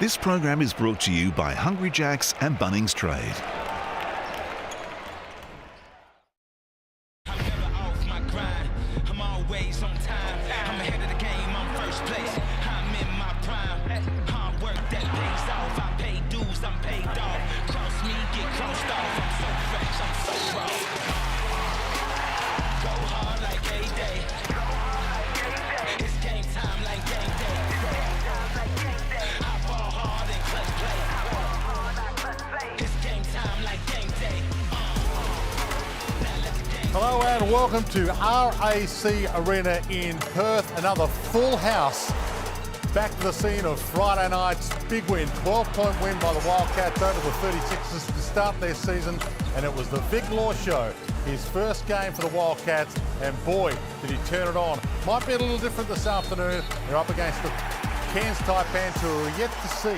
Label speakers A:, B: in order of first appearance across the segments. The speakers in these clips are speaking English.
A: This program is brought to you by Hungry Jack's and Bunnings Trade.
B: Hello and welcome to RAC Arena in Perth. Another full house. Back to the scene of Friday night's big win. 12-point win by the Wildcats over the 36ers to start their season. And it was the Vic Law Show. His first game for the Wildcats. And boy, did he turn it on. Might be a little different this afternoon. They're up against the Cairns Taipans, who are yet to see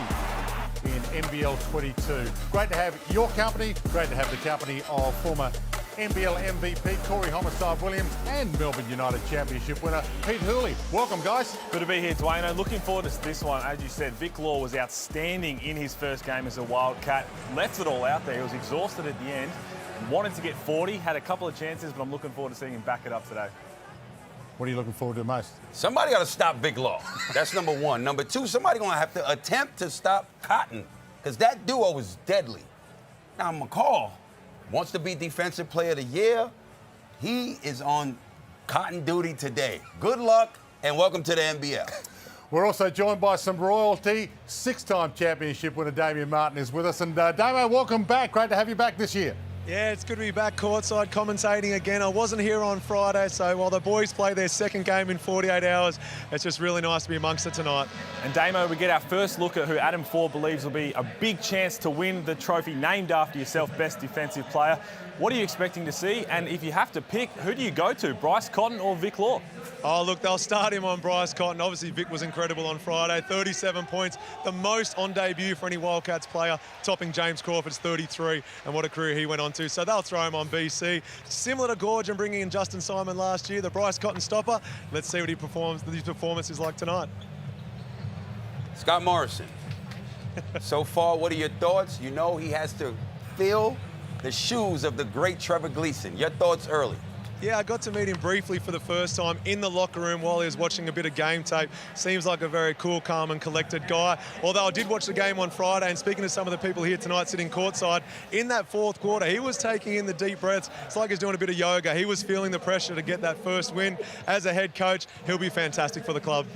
B: in NBL22. Great to have your company. Great to have the company of former NBL MVP Corey Homicide Williams and Melbourne United Championship winner Pete Hooley. Welcome, guys.
C: Good to be here, Dwayne. Looking forward to this one. As you said, Vic Law was outstanding in his first game as a Wildcat. Left it all out there. He was exhausted at the end. Wanted to get 40. Had a couple of chances, but I'm looking forward to seeing him back it up today.
B: What are you looking forward to most?
D: Somebody got to stop Vic Law. That's number one. Number two, somebody going to have to attempt to stop Cotton, because that duo was deadly. Now, McCall wants to be Defensive Player of the Year. He is on Cotton duty today. Good luck and welcome to the NBL.
B: We're also joined by some royalty. Six-time championship winner Damian Martin is with us. And Damo, welcome back. Great to have you back this year.
E: Yeah, it's good to be back courtside commentating again. I wasn't here on Friday, so while the boys play their second game in 48 hours, it's just really nice to be amongst it tonight.
C: And Damo, we get our first look at who Adam Ford believes will be a big chance to win the trophy named after yourself, Best Defensive Player. What are you expecting to see? And if you have to pick, who do you go to, Bryce Cotton or Vic Law?
E: Oh, look, they'll start him on Bryce Cotton. Obviously, Vic was incredible on Friday. 37 points, the most on debut for any Wildcats player, topping James Crawford's 33, and what a career he went on to. So they'll throw him on BC. Similar to Gorge and bringing in Justin Simon last year, the Bryce Cotton stopper. Let's see what his performance is like tonight.
D: Scott Morrison. So far, what are your thoughts? You know he has to fill the shoes of the great Trevor Gleeson. Your thoughts early?
E: Yeah, I got to meet him briefly for the first time in the locker room while he was watching a bit of game tape. Seems like a very cool, calm and collected guy. Although I did watch the game on Friday, and speaking to some of the people here tonight sitting courtside, in that fourth quarter, he was taking in the deep breaths. It's like he's doing a bit of yoga. He was feeling the pressure to get that first win. As a head coach, he'll be fantastic for the club.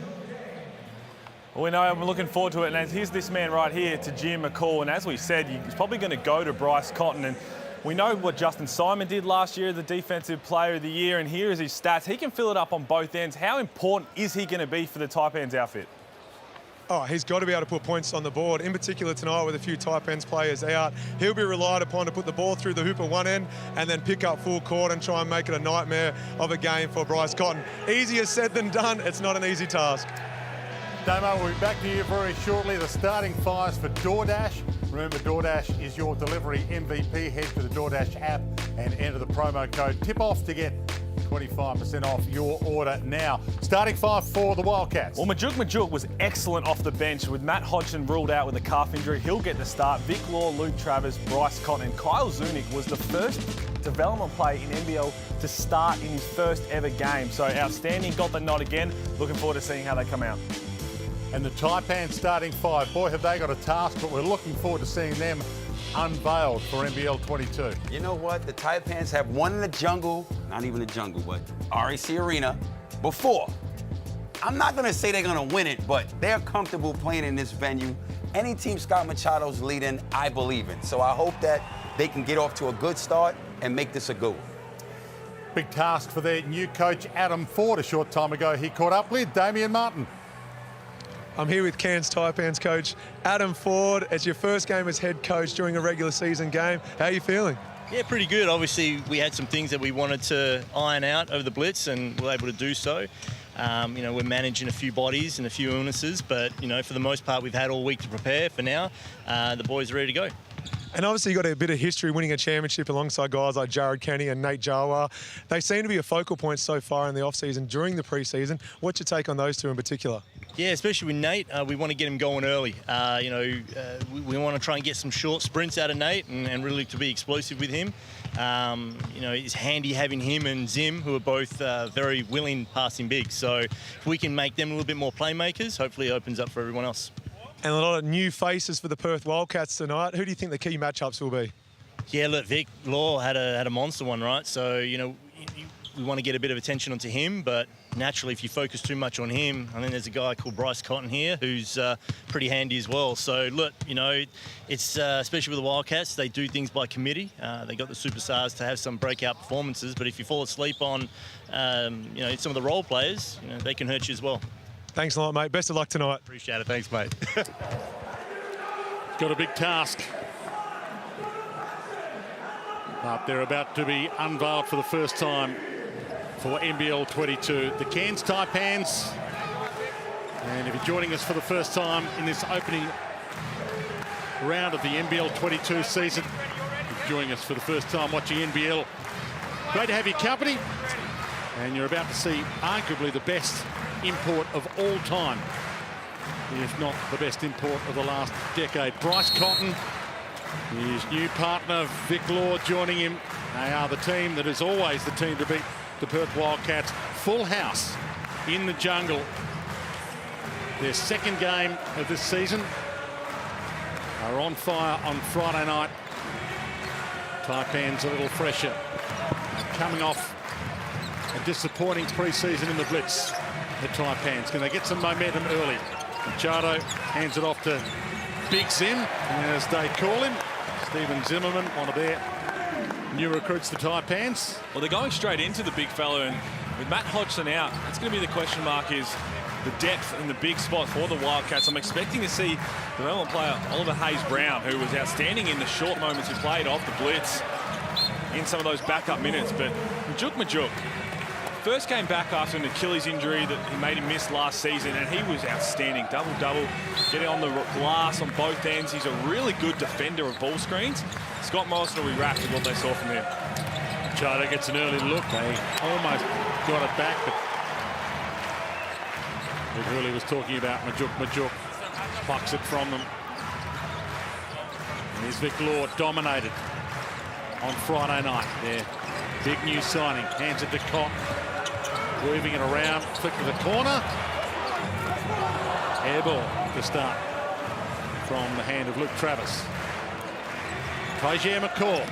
C: Well, we know I'm looking forward to it. And here's this man right here, to Jim McCall. And as we said, he's probably going to go to Bryce Cotton. And we know what Justin Simon did last year, the Defensive Player of the Year, and here is his stats. He can fill it up on both ends. How important is he going to be for the Taipans outfit?
E: Oh, he's got to be able to put points on the board, in particular tonight with a few Taipans players out. He'll be relied upon to put the ball through the hoop at one end and then pick up full court and try and make it a nightmare of a game for Bryce Cotton. Easier said than done. It's not an easy task.
B: Damo, we'll be back to you very shortly. The starting fives for DoorDash. Remember, DoorDash is your delivery MVP. Head to the DoorDash app and enter the promo code TIP-OFF to get 25% off your order now. Starting five for the Wildcats.
C: Well, Majuk was excellent off the bench with Matt Hodgson ruled out with a calf injury. He'll get the start. Vic Law, Luke Travers, Bryce Cotton, and Kyle Zunic was the first development player in NBL to start in his first ever game. So outstanding, got the nod again. Looking forward to seeing how they come out.
B: And the Taipans starting five. Boy, have they got a task, but we're looking forward to seeing them unveiled for NBL22.
D: You know what? The Taipans have won in the jungle, not even the jungle, but RAC Arena before. I'm not going to say they're going to win it, but they're comfortable playing in this venue. Any team Scott Machado's leading, I believe in. So I hope that they can get off to a good start and make this a good one.
B: Big task for their new coach, Adam Ford. A short time ago, he caught up with Damian Martin.
E: I'm here with Cairns Taipans coach Adam Ford. It's your first game as head coach during a regular season game. How are you feeling?
F: Yeah, pretty good. Obviously, we had some things that we wanted to iron out over the Blitz, and we're able to do so. You know, we're managing a few bodies and a few illnesses, but, you know, for the most part, we've had all week to prepare for now. The boys are ready to go.
E: And obviously you've got a bit of history winning a championship alongside guys like Jared Kenny and Nate Jawar. They seem to be a focal point so far in the off-season during the pre-season. What's your take on those two in particular?
F: Yeah, especially with Nate, we want to get him going early. We want to try and get some short sprints out of Nate and really to be explosive with him. It's handy having him and Zim, who are both very willing passing bigs. So if we can make them a little bit more playmakers, hopefully it opens up for everyone else.
E: And a lot of new faces for the Perth Wildcats tonight. Who do you think the key matchups will be?
F: Yeah, look, Vic Law had a monster one, right? So, we want to get a bit of attention onto him, but naturally, if you focus too much on him, I mean, there's a guy called Bryce Cotton here who's pretty handy as well. So, look, it's especially with the Wildcats, they do things by committee. They got the superstars to have some breakout performances, but if you fall asleep on, some of the role players, they can hurt you as well.
E: Thanks a lot, mate. Best of luck tonight.
F: Appreciate it. Thanks, mate.
B: Got a big task. But they're about to be unveiled for the first time for NBL22. The Cairns Taipans. And if you're joining us for the first time in this opening round of the NBL22 season, if you're joining us for the first time watching NBL, great to have your company. And you're about to see arguably the best import of all time, if not the best import of the last decade. Bryce Cotton, his new partner Vic Law joining him. They are the team that is always the team to beat the Perth Wildcats. Full house in the jungle. Their second game of this season. Are on fire on Friday night. Taipans a little fresher. Coming off a disappointing pre-season in the Blitz. The Taipans, can they get some momentum early? Machado hands it off to Big Zim, as they call him. Stephen Zimmerman, one of their new recruits, the Taipans.
C: Well, they're going straight into the big fella, and with Matt Hodgson out, that's going to be the question mark, is the depth in the big spot for the Wildcats. I'm expecting to see development player Oliver Hayes-Brown, who was outstanding in the short moments he played off the Blitz in some of those backup minutes, but Majuk. First came back after an Achilles injury that he made him miss last season, and he was outstanding. Double-double, getting on the glass on both ends. He's a really good defender of ball screens. Scott Morrison will be wrapped with what they saw from him.
B: Machado gets an early look. They almost got it back, but it really was talking about Majuk plucks it from them. And here's Vic Law, dominated on Friday night. Their big new signing, hands it to Cotton. Weaving it around, flick to the corner. Air ball to start from the hand of Luke Travis. Tajir McCall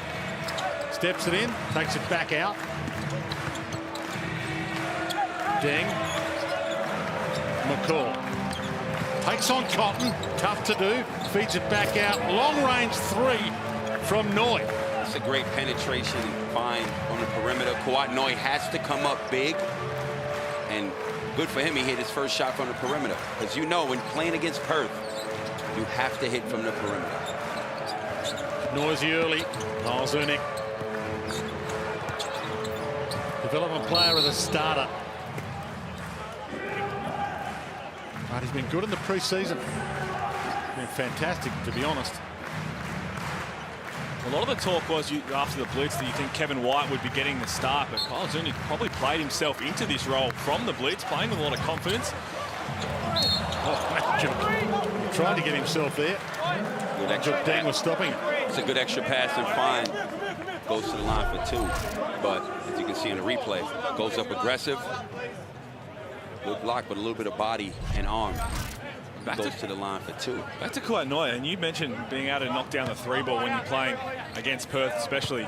B: steps it in, takes it back out. Deng. McCall takes on Cotton, tough to do, feeds it back out. Long range three from Noy.
D: It's a great penetration and find on the perimeter. Kawhi Noy has to come up big. And good for him, he hit his first shot from the perimeter. Because when playing against Perth, you have to hit from the perimeter.
B: Noisy early. Kyle Zunic. Development player as a starter. But he's been good in the pre-season. Been fantastic, to be honest.
C: A lot of the talk was after the Blitz that you think Kevin White would be getting the start, but Kyle Zunic probably played himself into this role from the Blitz, playing with a lot of confidence.
B: Oh, trying to get himself there.
D: Good extra
B: Deng was stopping it.
D: It's a good extra pass and find. Goes to the line for two. But as you can see in the replay, goes up aggressive. Good block, but a little bit of body and arm. Goes to the line for two.
C: Back to Kawhi Noy, and you mentioned being able to knock down the three ball when you're playing against Perth, especially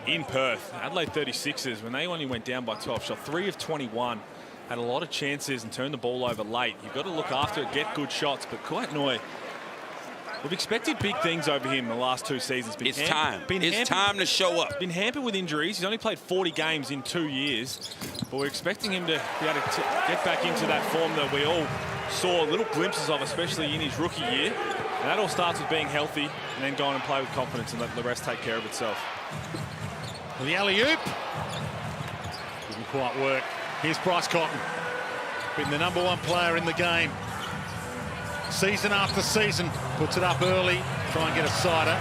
C: in Perth. Adelaide 36ers, when they only went down by 12, shot 3 of 21, had a lot of chances and turned the ball over late. You've got to look after it, get good shots, but Kawhi Noy, we've expected big things over him the last 2 seasons.
D: It's time. It's time to show up.
C: Been hampered with injuries. He's only played 40 games in 2 years, but we're expecting him to be able to get back into that form that we all saw little glimpses of, especially in his rookie year. And that all starts with being healthy and then going and play with confidence and let the rest take care of itself.
B: The alley-oop. Didn't quite work. Here's Bryce Cotton. Been the #1 player in the game. Season after season. Puts it up early. Try and get a sider.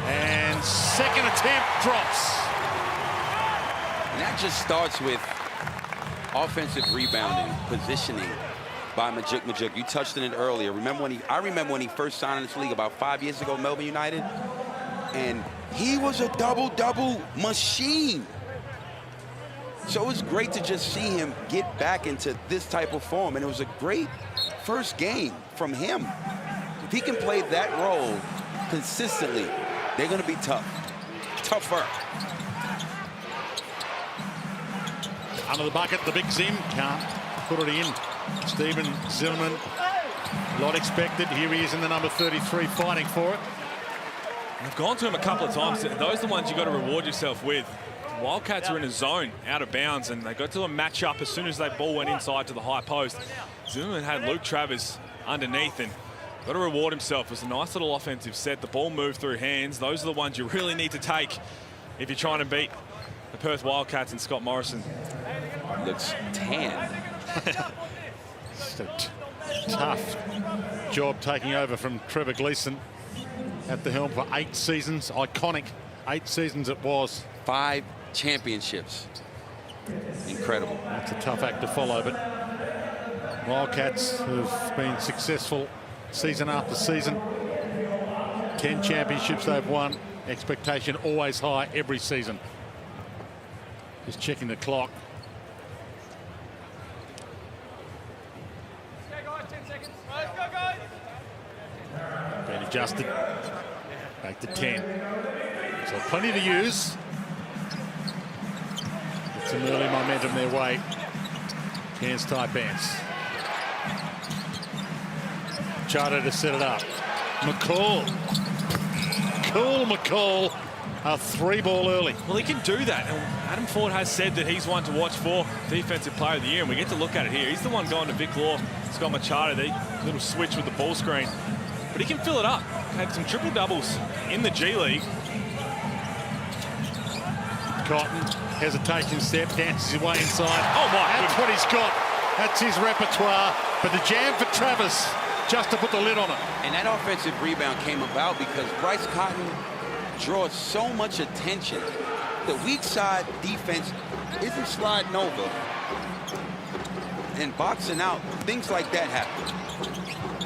B: And second attempt drops.
D: And that just starts with offensive rebounding, positioning by Majuk. You touched on it earlier. I remember when he first signed in this league about 5 years ago, Melbourne United, and he was a double-double machine. So it was great to just see him get back into this type of form, and it was a great first game from him. If he can play that role consistently, they're going to be tough. Tougher.
B: Under the bucket, the big Zim can't put it in. Steven Zimmerman, a lot expected. Here he is in the number 33 fighting for it.
C: I've gone to him a couple of times. Those are the ones you've got to reward yourself with. Wildcats are in a zone, out of bounds, and they got to a match-up as soon as that ball went inside to the high post. Zimmerman had Luke Travers underneath, and got to reward himself. It was a nice little offensive set. The ball moved through hands. Those are the ones you really need to take if you're trying to beat the Perth Wildcats and Scott Morrison.
D: Looks tan.
B: Just a tough job taking over from Trevor Gleeson at the helm for 8 seasons. Iconic 8 seasons it was.
D: 5 championships. Incredible.
B: That's a tough act to follow, but Wildcats have been successful season after season. 10 championships they've won. Expectation always high every season. Just checking the clock. Been adjusted. Back to 10. So plenty to use. Get some early momentum their way. Cairns Taipans. Charter to set it up. McCall. Cool McCall. A 3-ball early.
C: Well, he can do that. And Adam Ford has said that he's one to watch for Defensive Player of the Year, and we get to look at it here. He's the one going to Vic Law, Scott Machado, the little switch with the ball screen. But he can fill it up. Had some triple doubles in the G League.
B: Cotton, hesitation step, dances his way inside.
C: Oh my
B: That's
C: goodness.
B: what he's got. That's his repertoire. But the jam for Travis, just to put the lid on it.
D: And that offensive rebound came about because Bryce Cotton draws so much attention. The weak side defense isn't sliding over and boxing out. Things like that happen.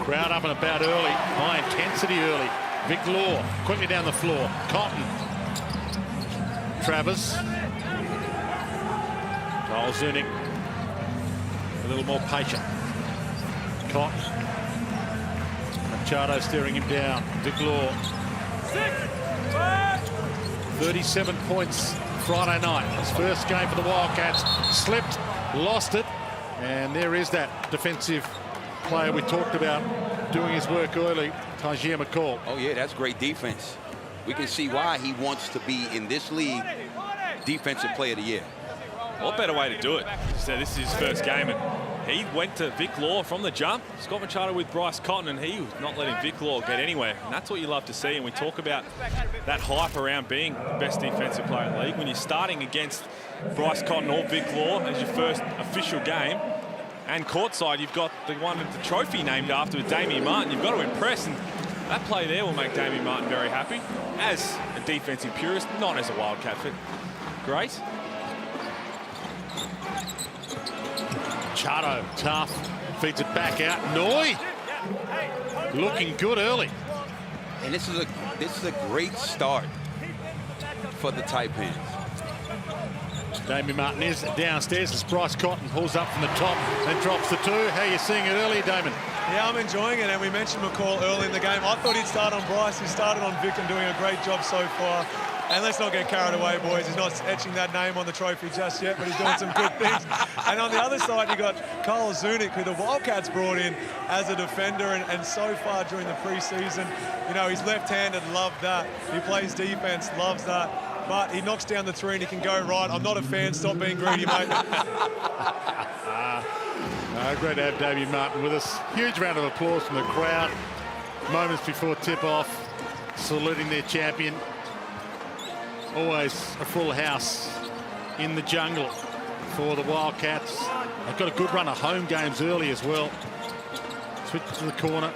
B: Crowd up and about early. High intensity early. Vic Law quickly down the floor. Cotton. Travers. Joel Zunic a little more patient. Cotton. Machado steering him down. Vic Law. 37 points Friday night. His first game for the Wildcats. Slipped, lost it, and there is that defensive player we talked about doing his work early, Tajir McCall.
D: Oh yeah, that's great defense. We can see why he wants to be in this league Defensive Player of the Year.
C: What better way to do it? So this is his first game, and he went to Vic Law from the jump. Scott Machado with Bryce Cotton, and he was not letting Vic Law get anywhere. And that's what you love to see. And we talk about that hype around being the best defensive player in the league. When you're starting against Bryce Cotton or Vic Law as your first official game, and courtside, you've got the one with the trophy named after with Damian Martin. You've got to impress, and that play there will make Damian Martin very happy. As a defensive purist, not as a Wildcat fit. Great.
B: Machado, tough, feeds it back out. Noy, looking good early.
D: And this is a great start for the Taipans.
B: Damian Martin is downstairs as Bryce Cotton pulls up from the top and drops the 2. How are you seeing it early, Damon?
E: Yeah, I'm enjoying it, and we mentioned McCall early in the game. I thought he'd start on Bryce. He started on Vic and doing a great job so far. And let's not get carried away, boys. He's not etching that name on the trophy just yet, but he's doing some good things. And on the other side, you got Carl Zunic, who the Wildcats brought in as a defender, and so far during the preseason, you know, he's left-handed, loved that. He plays defense, loves that. But he knocks down the 3 and he can go right. I'm not a fan. Stop being greedy, mate.
B: Great to have Damian Martin with us. Huge round of applause from the crowd. Moments before tip-off, saluting their champion. Always a full house in the jungle for the Wildcats. They've got a good run of home games early as well. Switch to the corner.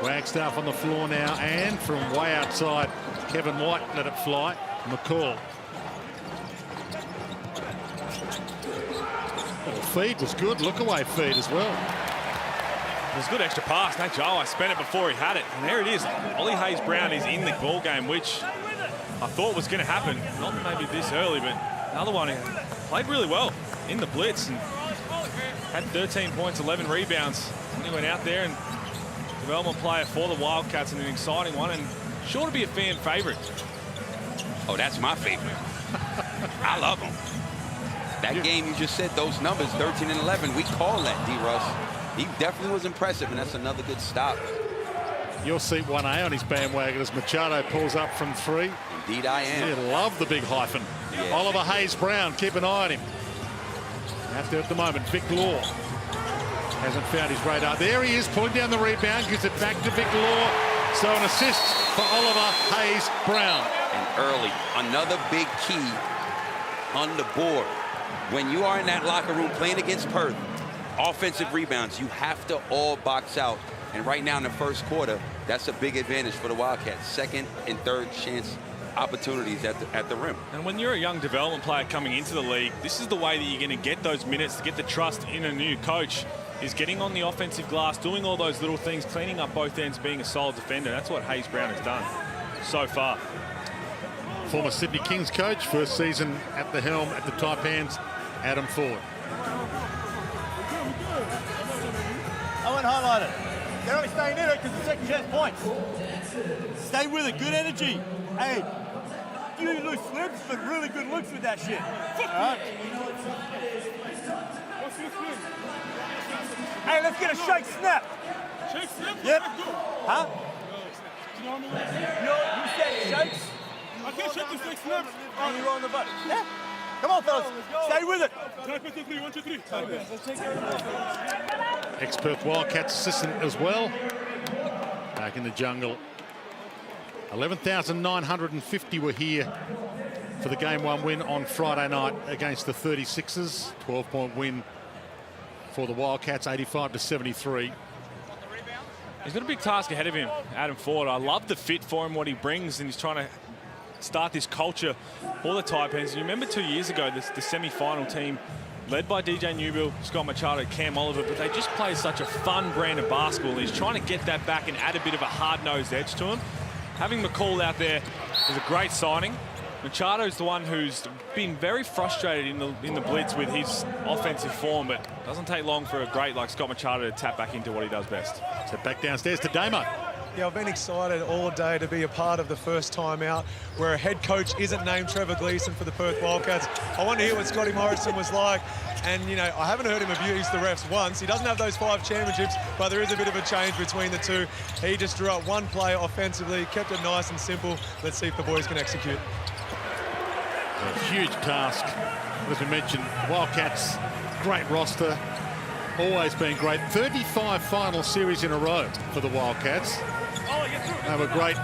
B: Wagstaff on the floor now, and from way outside, Kevin White let it fly. McCall. Oh, feed was good. Look away feed as well.
C: It was a good extra pass. Nate Jarwai spent it before he had it. And there it is. Ollie Hayes-Brown is in the ball game, which I thought was going to happen. Not maybe this early, but another one. He played really well in the blitz and had 13 points, 11 rebounds. He went out there and development player for the Wildcats and an exciting one, and sure to be a fan favourite.
D: Oh, that's my favorite. I love him. That game you just said, those numbers, 13 and 11, we call that, D-Russ. He definitely was impressive, and that's another good stop.
B: You'll see 1A on his bandwagon as Machado pulls up from 3.
D: Indeed I am.
B: You love the big hyphen.
D: Yeah.
B: Oliver Hayes-Brown, keep an eye on him. Out there at the moment, Vic Law hasn't found his radar. There he is, pulling down the rebound, gives it back to Vic Law. So an assist for Oliver Hayes-Brown.
D: And early, another big key on the board. When you are in that locker room playing against Perth, offensive rebounds, you have to all box out. And right now in the first quarter, that's a big advantage for the Wildcats. Second and third chance opportunities at the rim.
C: And when you're a young development player coming into the league, this is the way that you're going to get those minutes, to get the trust in a new coach, is getting on the offensive glass, doing all those little things, cleaning up both ends, being a solid defender. That's what Hayes-Brown has done so far.
B: Former Sydney Kings coach, first season at the helm at the Taipans, Adam Ford.
G: I went highlighted. They're only staying in it because the second chance points. Stay with it, good energy. Hey, you lose slips, but really good looks with that shit. All right? Hey, let's get a shake snap.
H: Shake snap?
G: Yep. Huh? You said shakes?
H: I can't shake the shake snaps.
G: And you're on the button. Yeah. Come on, fellas. Stay with it.
H: 1, 2, 3.
B: Ex-Perth Wildcats assistant as well. Back in the jungle. 11,950 were here for the Game 1 win on Friday night against the 36ers. 12-point win for the Wildcats, 85-73.
C: He's got a big task ahead of him, Adam Ford. I love the fit for him, what he brings, and he's trying to start this culture for the Taipans. You remember 2 years ago, the semi-final team led by DJ Newbill, Scott Machado, Cam Oliver, but they just play such a fun brand of basketball. He's trying to get that back and add a bit of a hard-nosed edge to him. Having McCall out there is a great signing. Machado's the one who's been very frustrated in the blitz with his offensive form, but it doesn't take long for a great like Scott Machado to tap back into what he does best.
B: So back downstairs to Damo.
E: Yeah, I've been excited all day to be a part of the first time out where a head coach isn't named Trevor Gleeson for the Perth Wildcats. I want to hear what Scotty Morrison was like. And, you know, I haven't heard him abuse the refs once. He doesn't have those 5 championships, but there is a bit of a change between the two. He just drew up one play offensively, kept it nice and simple. Let's see if the boys can execute.
B: A huge task. As we mentioned, Wildcats, great roster. Always been great. 35 final series in a row for the Wildcats. They were great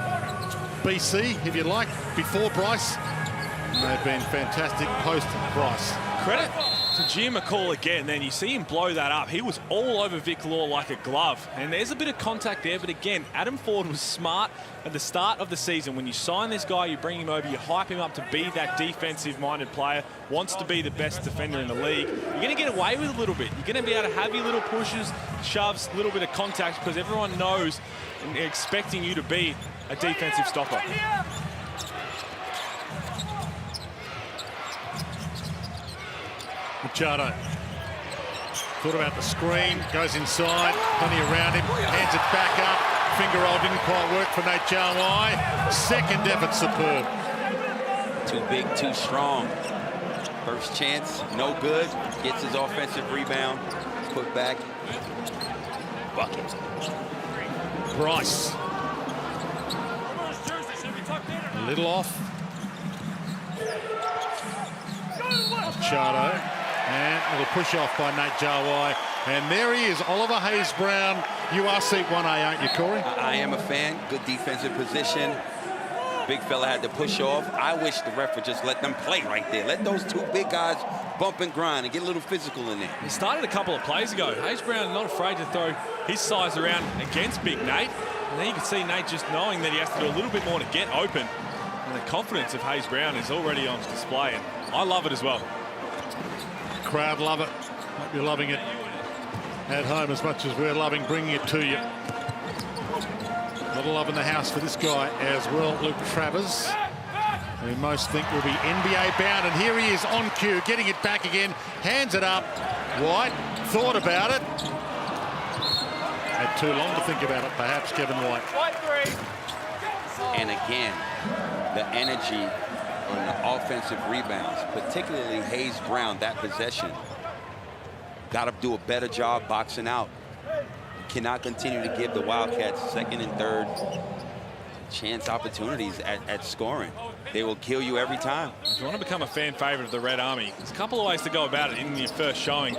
B: BC, if you like, before Bryce. And they've been fantastic post-Bryce.
C: Credit to Jim McCall again. Then you see him blow that up. He was all over Vic Law like a glove. And there's a bit of contact there. But again, Adam Ford was smart at the start of the season. When you sign this guy, you bring him over, you hype him up to be that defensive-minded player, wants to be the best defender in the league. You're going to get away with a little bit. You're going to be able to have your little pushes, shoves, a little bit of contact because everyone knows and expecting you to be a defensive stopper.
B: Machado thought about the screen, goes inside, plenty around him, hands it back up. Finger roll didn't quite work for Nate Jarwai. Second effort superb.
D: Too big, too strong. First chance, no good. Gets his offensive rebound, put back. Bucket.
B: Bryce. A little off. Machado. And a little push off by Nate Jarwai. And there he is, Oliver Hayes-Brown. You are seat 1A, aren't you, Corey?
D: I am a fan. Good defensive position. Big fella had to push off. I wish the ref would just let them play right there. Let those two big guys bump and grind and get a little physical in there.
C: He started a couple of plays ago. Hayes-Brown not afraid to throw his size around against Big Nate. And then you can see Nate just knowing that he has to do a little bit more to get open. And the confidence of Hayes Brown is already on display. And I love it as well.
B: Crowd love it. Hope you're loving it at home as much as we're loving bringing it to you. A lot of love in the house for this guy as well, Luke Travers, who most think will be NBA bound. And here he is on cue, getting it back again, hands it up. White thought about it. Had too long to think about it, perhaps, Kevin White.
D: And again, the energy on the offensive rebounds, particularly Hayes Brown, that possession. Got to do a better job boxing out. You cannot continue to give the Wildcats second and third chance opportunities at scoring. They will kill you every time.
C: If you want to become a fan favorite of the Red Army, there's a couple of ways to go about it in your first showing.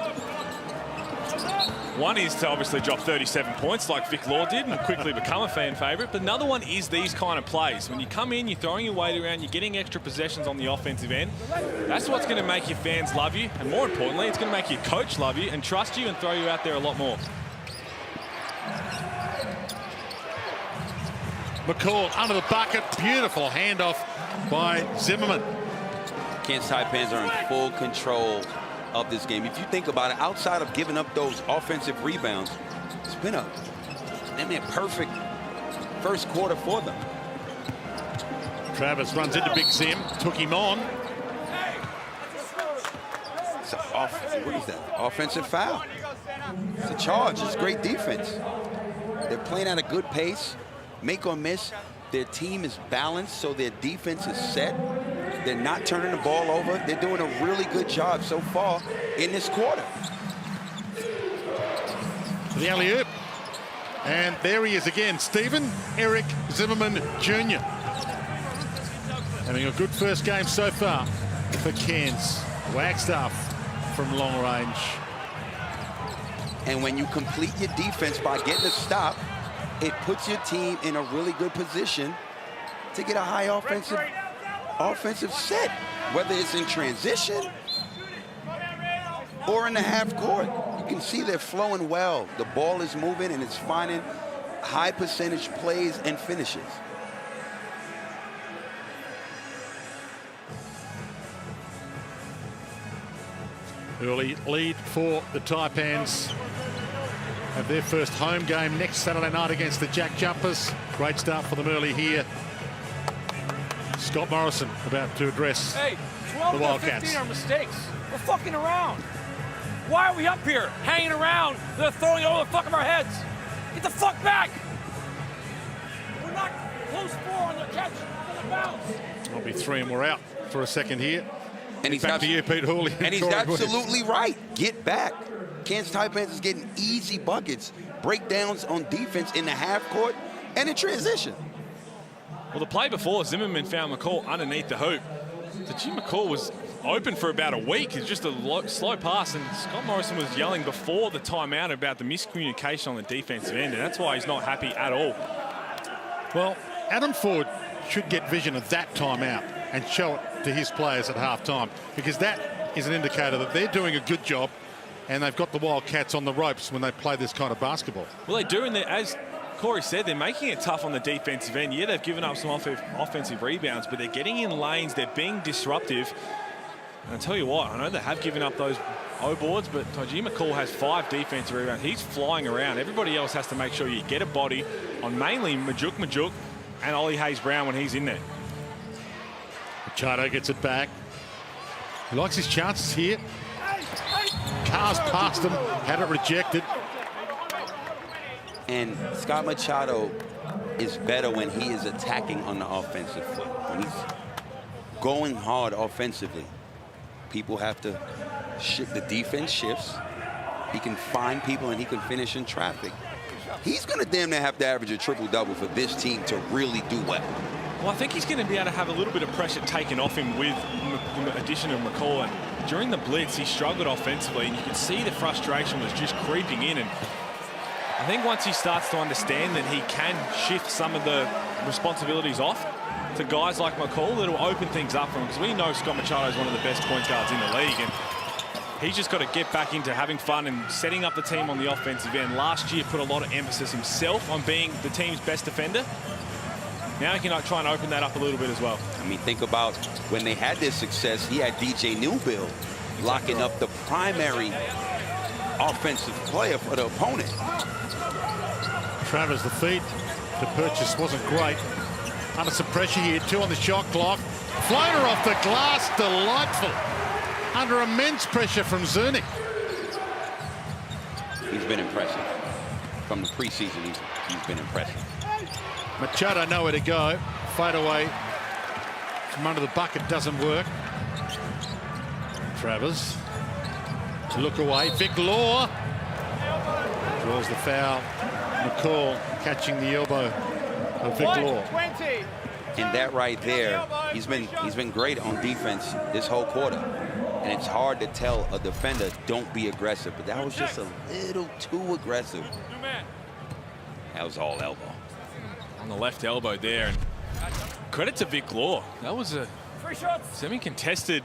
C: One is to obviously drop 37 points like Vic Law did and quickly become a fan favorite. But another one is these kind of plays. When you come in, you're throwing your weight around, you're getting extra possessions on the offensive end. That's what's going to make your fans love you. And more importantly, it's going to make your coach love you and trust you and throw you out there a lot more.
B: McCall under the bucket. Beautiful handoff by Zimmerman.
D: Cairns Taipans are in full control of this game. If you think about it, outside of giving up those offensive rebounds, it's been a perfect first quarter for them.
B: Travis runs into Big Zim, took him on.
D: It's what is that? Offensive foul. It's a charge. It's great defense. They're playing at a good pace. Make or miss. Their team is balanced, so their defense is set. They're not turning the ball over. They're doing a really good job so far in this quarter.
B: The alley-oop. And there he is again, Stephen Eric Zimmerman Jr. Having a good first game so far for Cairns. Wagstaff from long range.
D: And when you complete your defense by getting a stop, it puts your team in a really good position to get a high offensive set, whether it's in transition or in the half court. You can see they're flowing well. The ball is moving and it's finding high percentage plays and finishes.
B: Early lead for the Taipans. Have their first home game next Saturday night against the Jack Jumpers. Great start for them early here. Scott Morrison about to address the Wildcats.
I: 15 are mistakes. We're fucking around. Why are we up here hanging around? They're throwing it over the fuck of our heads. Get the fuck back. We're not close four on the catch, on the bounce.
B: I'll be 3 and we're out for a second here.
D: And he's
B: back to you, Pete Hawley.
D: And he's absolutely right. Get back. Cairns Taipans is getting easy buckets, breakdowns on defense in the half court and in transition.
C: Well, the play before, Zimmerman found McCall underneath the hoop. So Jim McCall was open for about a week. It's just a slow pass, and Scott Morrison was yelling before the timeout about the miscommunication on the defensive end, and that's why he's not happy at all.
B: Well, Adam Ford should get vision of that timeout and show it to his players at halftime, because that is an indicator that they're doing a good job and they've got the Wildcats on the ropes when they play this kind of basketball.
C: Well, they do, and as Corey said, they're making it tough on the defensive end. Yeah, they've given up some offensive rebounds, but they're getting in lanes, they're being disruptive. And I'll tell you what, I know they have given up those O-boards, but Tajima McCall has 5 defensive rebounds. He's flying around. Everybody else has to make sure you get a body on mainly Majuk and Ollie Hayes Brown when he's in there.
B: Machado gets it back. He likes his chances here. Cars past him, had it rejected.
D: And Scott Machado is better when he is attacking on the offensive foot. When he's going hard offensively, people have to shift. The defense shifts. He can find people and he can finish in traffic. He's going to damn near have to average a triple-double for this team to really do well.
C: Well, I think he's going to be able to have a little bit of pressure taken off him with the addition of McCall. And during the blitz, he struggled offensively, and you could see the frustration was just creeping in. And I think once he starts to understand that he can shift some of the responsibilities off to guys like McCall, it'll open things up for him, because we know Scott Machado is one of the best point guards in the league. And He's just got to get back into having fun and setting up the team on the offensive end. Last year put a lot of emphasis himself on being the team's best defender. Now he can try and open that up a little bit as well.
D: I mean, think about when they had this success, he had DJ Newbill locking up the primary offensive player for the opponent.
B: Travers, the feed to Purchase wasn't great. Under some pressure here, 2 on the shot clock. Floater off the glass, delightful. Under immense pressure from Zernick.
D: He's been impressive. From the preseason, he's been impressive.
B: Machado nowhere to go. Fade away from under the bucket doesn't work. Travers to look away. Vic Law draws the foul. McCall catching the elbow of Vic Law.
G: 20.
D: And that right there, he's been great on defense this whole quarter. And it's hard to tell a defender, don't be aggressive. But that was just a little too aggressive. That was all elbow.
C: On the left elbow there. And credit to Vic Law. That was a semi-contested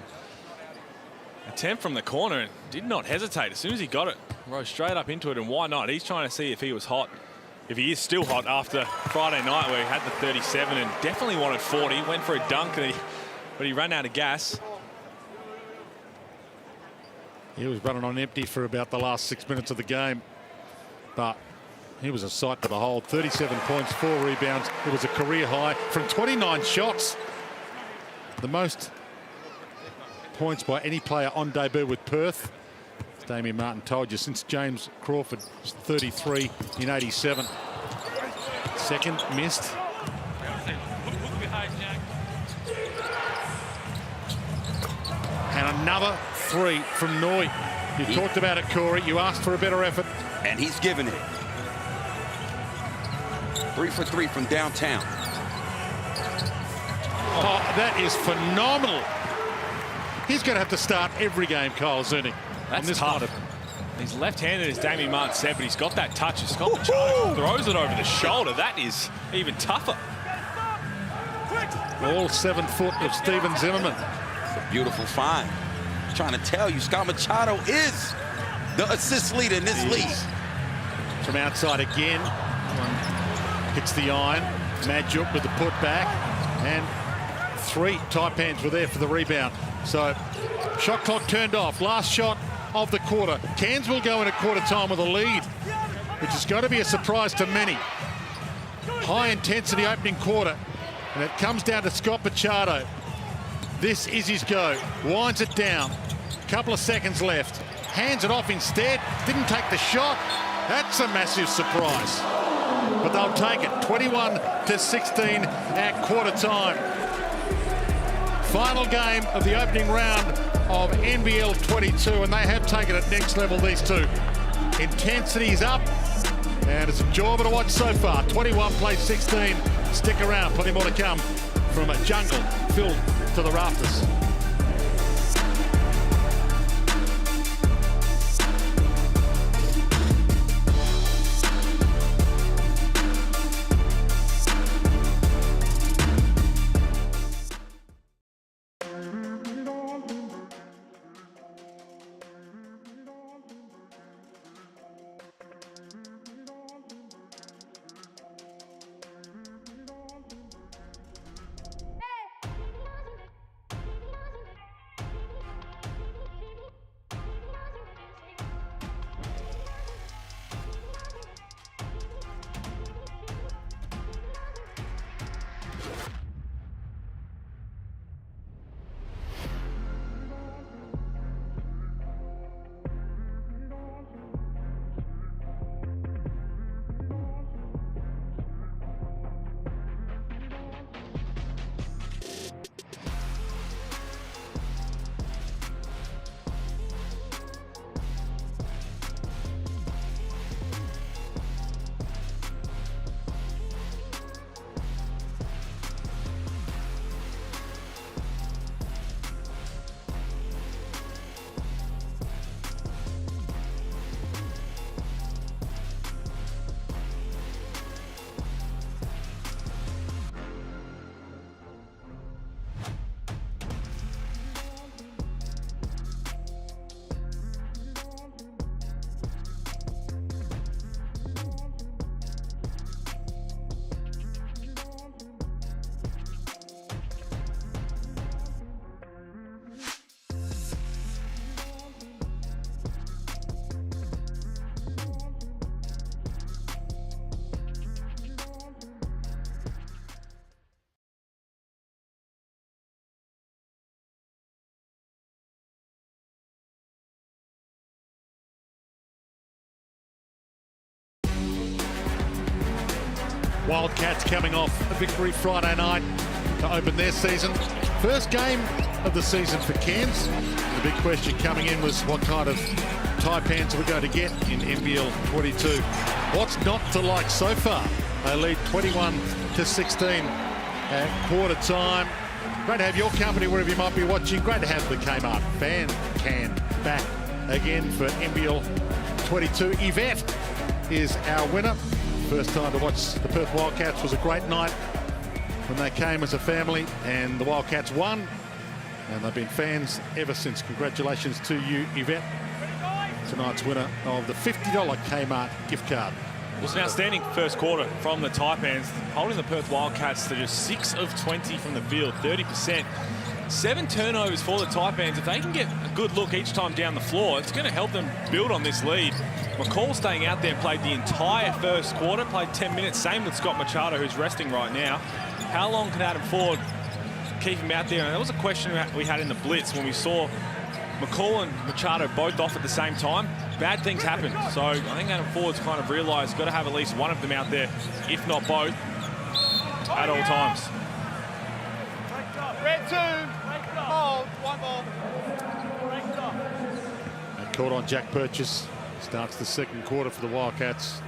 C: attempt from the corner and did not hesitate. As soon as he got it, rose straight up into it. And why not? He's trying to see if he was hot. If he is still hot after Friday night where he had the 37 and definitely wanted 40. Went for a dunk, but he ran out of gas.
B: He was running on empty for about the last 6 minutes of the game. But he was a sight to behold. 37 points, 4 rebounds. It was a career high from 29 shots. The most points by any player on debut with Perth. As Damien Martin told you, since James Crawford was 33 in 87. Second missed. And another 3 from Noy. You talked about it, Corey. You asked for a better effort.
D: And he's giving it. 3 for 3 from downtown.
B: Oh, that is phenomenal. He's going to have to start every game, Kyle Zernick.
C: That's tough. He's left-handed, as Damien Martin said, but he's got that touch. Scott Machado throws it over the shoulder. That is even tougher.
B: All 7 foot of Steven Zimmerman.
D: It's a beautiful find. I'm trying to tell you, Scott Machado is the assist leader in this league.
B: From outside again. One hits the iron. Madjuk with the putback. And 3 Taipans were there for the rebound. So shot clock turned off. Last shot of the quarter. Cairns will go in at quarter time with a lead, which is going to be a surprise to many. High intensity opening quarter. And it comes down to Scott Machado. This is his go. Winds it down. Couple of seconds left. Hands it off instead. Didn't take the shot. That's a massive surprise. But they'll take it. 21-16 at quarter time. Final game of the opening round of NBL22, and they have taken it next level, these two. Intensity's up, and it's enjoyable to watch so far. 21 plays 16. Stick around, plenty more to come from a jungle filled to the rafters. Wildcats coming off a victory Friday night to open their season. First game of the season for Cairns. The big question coming in was what kind of Taipans are we going to get in NBL22? What's not to like so far? They lead 21-16 at quarter time. Great to have your company wherever you might be watching. Great to have the Kmart fan can back again for NBL22. Yvette is our winner. First time to watch the Perth Wildcats. Was a great night when they came as a family, and the Wildcats won, and they've been fans ever since. Congratulations to you, Yvette, tonight's winner of the $50 Kmart gift card.
C: It was an outstanding first quarter from the Taipans, holding the Perth Wildcats to just 6 of 20 from the field, 30%. 7 turnovers for the Taipans. If they can get a good look each time down the floor, it's going to help them build on this lead. McCall staying out there and played the entire first quarter, played 10 minutes. Same with Scott Machado, who's resting right now. How long can Adam Ford keep him out there? And that was a question we had in the blitz when we saw McCall and Machado both off at the same time. Bad things happen. So I think Adam Ford's kind of realised got to have at least one of them out there, if not both, at all times.
G: Red 2. Hold. One more.
B: And caught on Jack Purchase. Starts the second quarter for the Wildcats.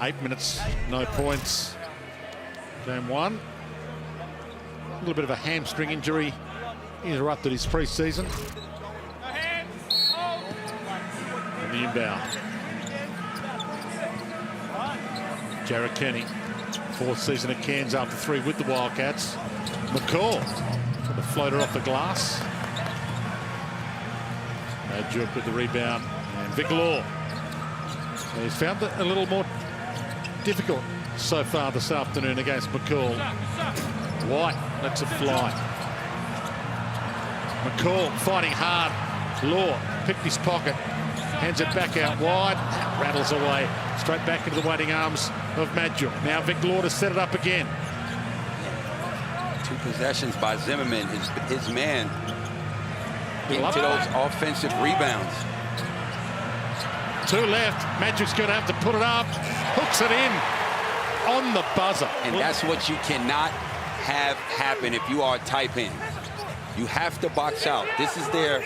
B: 8 minutes, no points. Game 1. A little bit of a hamstring injury. He interrupted his pre-season. And the inbound. Jarrett Kenny, 4th season at Cairns after 3 with the Wildcats. McCall with the floater off the glass. Adjuk with the rebound. And Vic Law. So he's found it a little more difficult so far this afternoon against McCall. White lets it fly. McCall fighting hard. Law picked his pocket. Hands it back out wide. Rattles away. Straight back into the waiting arms of Madjuk. Now Vic Law to set it up again.
D: 2 possessions by Zimmerman, his man, into those offensive rebounds.
B: 2 left. Madjuk's going to have to put it up. Hooks it in on the buzzer.
D: And that's what you cannot have happen if you are a Taipan. You have to box out. This is their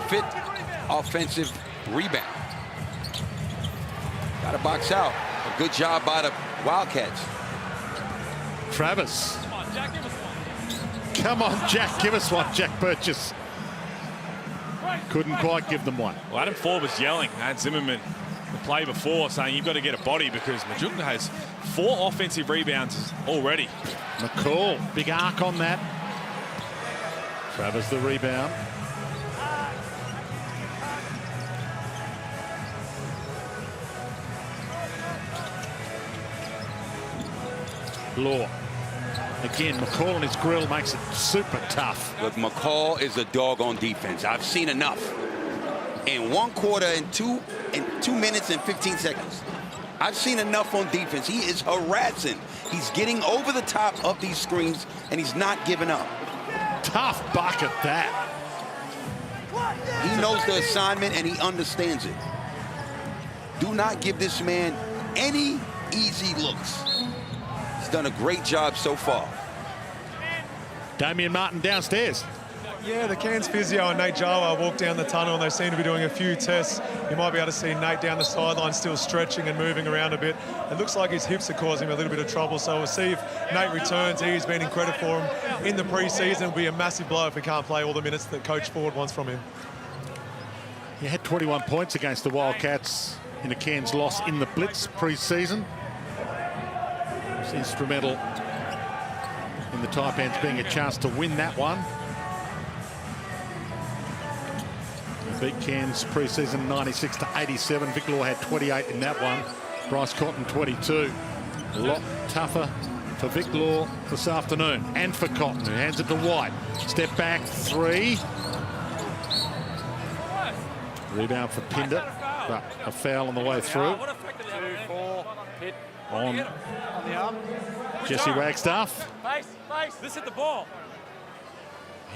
D: 5th offensive rebound. Got to box out. A good job by the Wildcats.
B: Travis. Come on, Jack, give us one. Jack Purchase. Couldn't quite give them one.
C: Well, Adam Ford was yelling at Zimmerman the play before, saying you've got to get a body because Madjuk has 4 offensive rebounds already.
B: McCall, big arc on that. Travis the rebound. Law. Again, McCall on his grill makes it super tough.
D: Look, McCall is a dog on defense. I've seen enough. In 1 quarter and 2 minutes and 15 seconds. I've seen enough on defense. He is harassing. He's getting over the top of these screens, and he's not giving up.
B: Tough bucket that.
D: He knows the assignment, and he understands it. Do not give this man any easy looks. He's done a great job so far.
B: Damian Martin downstairs.
E: Yeah, the Cairns physio and Nate Jawa walked down the tunnel and they seem to be doing a few tests. You might be able to see Nate down the sideline still stretching and moving around a bit. It looks like his hips are causing him a little bit of trouble, so we'll see if Nate returns. He's been incredible for him in the pre-season. It'll be a massive blow if he can't play all the minutes that Coach Ford wants from him.
B: He had 21 points against the Wildcats in a Cairns loss in the Blitz pre-season. It's instrumental in the Taipans being a chance to win that one. They beat Cairns pre-season 96-87. Vic Law had 28 in that one. Bryce Cotton 22. A lot tougher for Vic Law this afternoon, and for Cotton, who hands it to White. Step back 3. Rebound for Pinder, but a foul on the way through.
I: 2-4. Hit.
B: On
I: the arm.
B: Jesse Wagstaff.
I: Face. This hit the ball.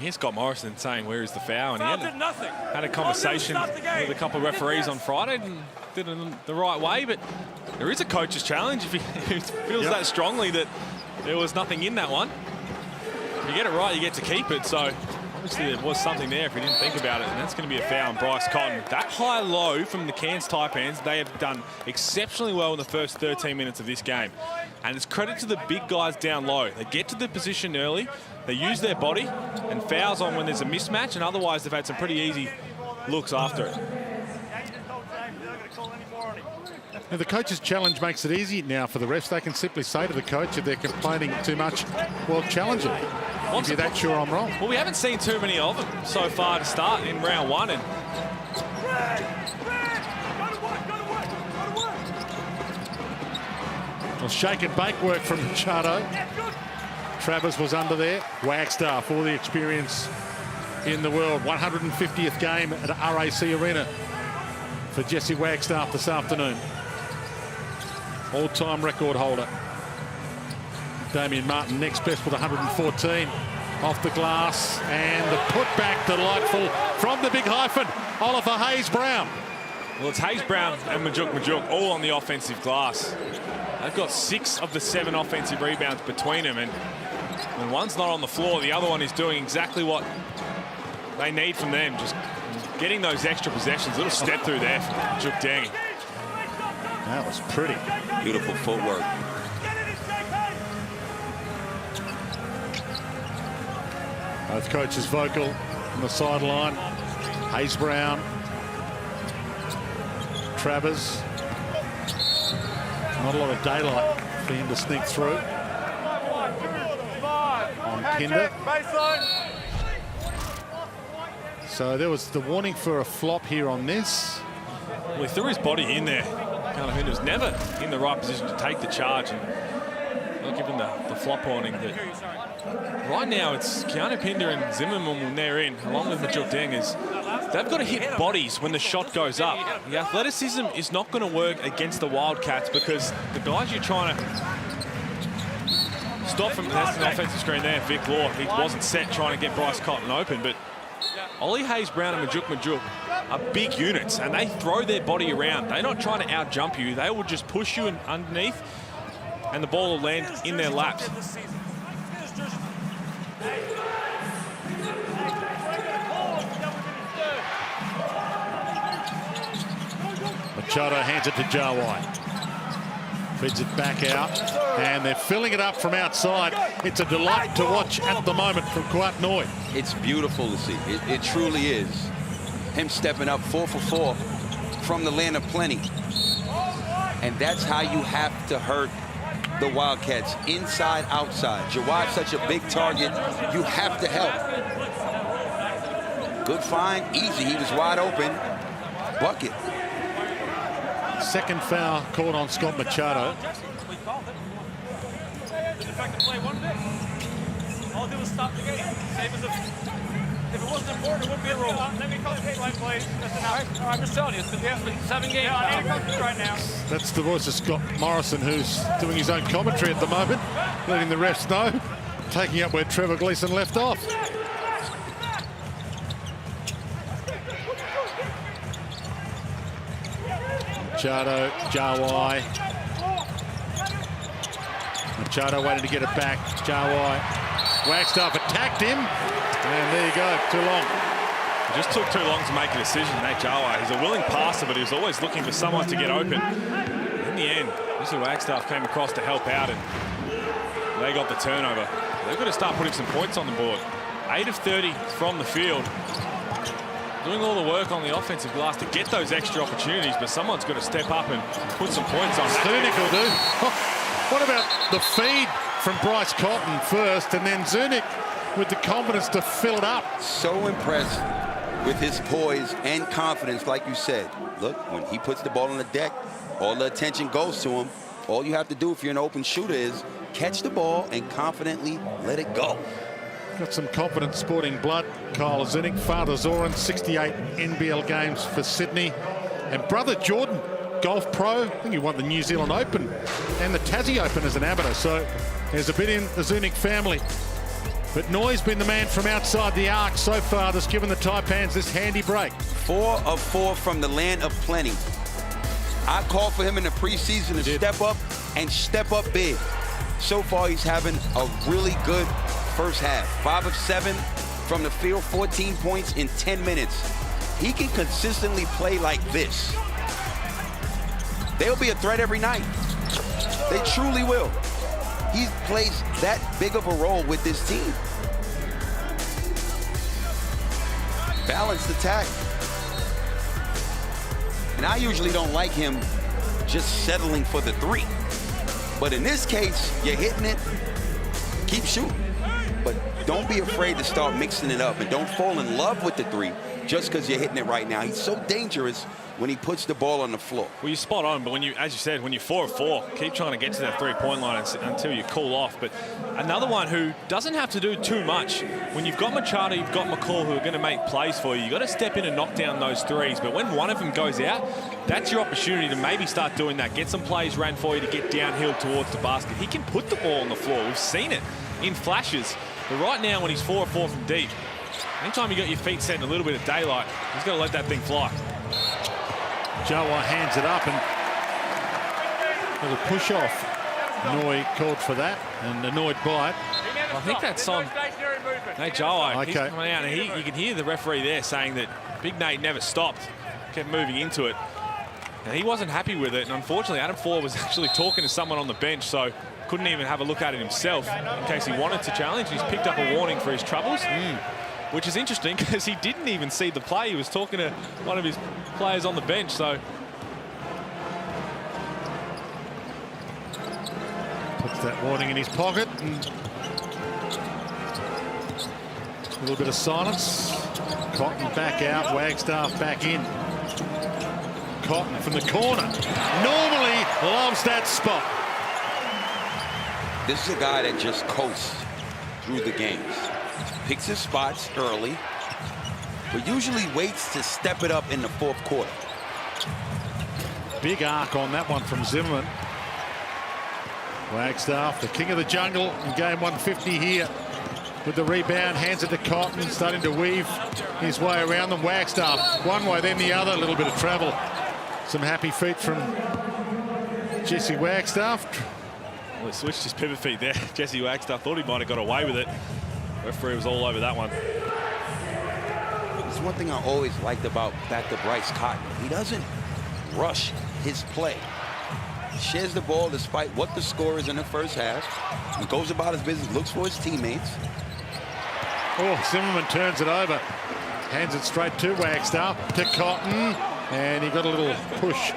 C: Here's Scott Morrison saying where is the foul, and he
I: Foul did nothing.
C: had a conversation with a couple of referees on Friday, and did it in the right way, but there is a coach's challenge if he feels that strongly that there was nothing in that one. If you get it right, you get to keep it. So obviously there was something there if you didn't think about it, and that's going to be a foul on Bryce Cotton. That high-low from the Cairns Taipans, they have done exceptionally well in the first 13 minutes of this game. And it's credit to the big guys down low. They get to the position early, they use their body, and fouls on when there's a mismatch, and otherwise they've had some pretty easy looks after it.
B: Now, the coach's challenge makes it easy now for the refs. They can simply say to the coach if they're complaining too much, well, challenge it. If you're that sure I'm wrong.
C: Well, we haven't seen too many of them so far to start in round one. And
B: well, shake and bake work from Machado. Travers was under there. Wagstaff, all the experience in the world. 150th game at RAC Arena for Jesse Wagstaff this afternoon. All-time record holder. Damien Martin next best with 114. Off the glass, and the putback delightful from the big hyphen, Oliver Hayes-Brown.
C: well, it's Hayes-Brown and Majuk all on the offensive glass. They've got 6 of the 7 offensive rebounds between them, and when one's not on the floor, the other one is doing exactly what they need from them, just getting those extra possessions. Little step through there from Majuk Deng.
B: That was pretty.
D: Beautiful footwork.
B: Both coaches vocal on the sideline. Hayes-Brown, Travers. Not a lot of daylight for him to sneak through. On Pinder. So there was the warning for a flop here on this.
C: Well, he threw his body in there. Pinder was never in the right position to take the charge, and not given the flop warning. That right now it's Keanu Pinder and Zimmerman when they're in, along with Majuk Deng, is they've got to hit bodies when the shot goes up. The athleticism is not going to work against the Wildcats because the guys you're trying to stop from, that's an offensive screen there, Vic Law. He wasn't set trying to get Bryce Cotton open, but Ollie Hayes-Brown and Majuk are big units, and they throw their body around. They're not trying to out-jump you. They will just push you underneath, and the ball will land in their laps.
B: Machado hands it to Jawai. Feeds it back out, and they're filling it up from outside. It's a delight to watch at the moment from Kuat Noi.
D: It's beautiful to see. It truly is. Him stepping up 4 for 4 from the land of plenty. And that's how you have to hurt the Wildcats, inside, outside. Jawai's such a big target, you have to help. Good find, easy, he was wide open. Bucket.
B: Second foul called on Scott Machado.
I: All do is stop the game. Same as if it wasn't important, it wouldn't be a rule. Let me call the play, please. That's enough. I'm just telling you, it's been 7 games. I need to coach right now.
B: That's the voice of Scott Morrison, who's doing his own commentary at the moment, letting the refs know, taking up where Trevor Gleeson left off. Machado, Jawai. Machado waiting to get it back. Jawai. Wagstaff attacked him. And there you go, too long.
C: It just took too long to make a decision, Nate Jawai. He's a willing passer, but he was always looking for someone to get open. In the end, Mr. Wagstaff came across to help out, and they got the turnover. They've got to start putting some points on the board. 8 of 30 from the field. Doing all the work on the offensive glass to get those extra opportunities, but someone's got to step up and put some points on.
B: Zunic will do. What about the feed from Bryce Cotton first, and then Zunic with the confidence to fill it up?
D: So impressed with his poise and confidence, like you said. Look, when he puts the ball on the deck, all the attention goes to him. All you have to do if you're an open shooter is catch the ball and confidently let it go.
B: Got some confident sporting blood. Kyle Zunic, father Zoran, 68 NBL games for Sydney. And brother Jordan, golf pro. I think he won the New Zealand Open and the Tassie Open as an amateur. So there's a bit in the Zunic family. But Noi's been the man from outside the arc so far that's given the Taipans this handy break.
D: 4 of 4 from the land of plenty. I called for him in the preseason to step up and step up big. So far, he's having a really good first half. 5 of 7 from the field, 14 points in 10 minutes. He can consistently play like this. They'll be a threat every night. They truly will. He plays that big of a role with this team. Balanced attack. And I usually don't like him just settling for the 3. But in this case, you're hitting it, keep shooting. But don't be afraid to start mixing it up, and don't fall in love with the 3 just because you're hitting it right now. He's so dangerous when he puts the ball on the floor.
C: Well, you're spot on, but when you, as you said, when you're 4 of 4, keep trying to get to that 3-point line until you cool off. But another one who doesn't have to do too much. When you've got Machado, you've got McCall who are going to make plays for you. You've got to step in and knock down those 3s. But when one of them goes out, that's your opportunity to maybe start doing that. Get some plays ran for you to get downhill towards the basket. He can put the ball on the floor. We've seen it in flashes. But right now, when he's 4 of 4 from deep, anytime you got your feet set in a little bit of daylight, he's got to let that thing fly.
B: Jawa hands it up and there's a push off. Noi called for that and annoyed by it.
C: I think that's on Nate Jawa.
B: Okay.
C: He's coming out, and you can hear the referee there saying that Big Nate never stopped, kept moving into it. And he wasn't happy with it, and unfortunately Adam Ford was actually talking to someone on the bench, so couldn't even have a look at it himself in case he wanted to challenge. He's picked up a warning for his troubles. Which is interesting because he didn't even see the play. He was talking to one of his players on the bench. So
B: puts that warning in his pocket. And a little bit of silence. Cotton back out, Wagstaff back in. Cotton from the corner. Normally loves that spot.
D: This is a guy that just coasts through the games. Picks his spots early, but usually waits to step it up in the 4th quarter.
B: Big arc on that one from Zimmerman. Wagstaff, the king of the jungle in game 150 here. With the rebound, hands it to Cotton, starting to weave his way around them. Wagstaff, one way, then the other, a little bit of travel. Some happy feet from Jesse Wagstaff.
C: well, he switched his pivot feet there. Jesse Wagstaff thought he might have got away with it. Referee was all over that one.
D: There's one thing I always liked about back to Bryce Cotton. He doesn't rush his play. He shares the ball despite what the score is in the first half. He goes about his business, looks for his teammates.
B: Oh, Zimmerman turns it over. Hands it straight to Wagstaff, to Cotton. And he got a little push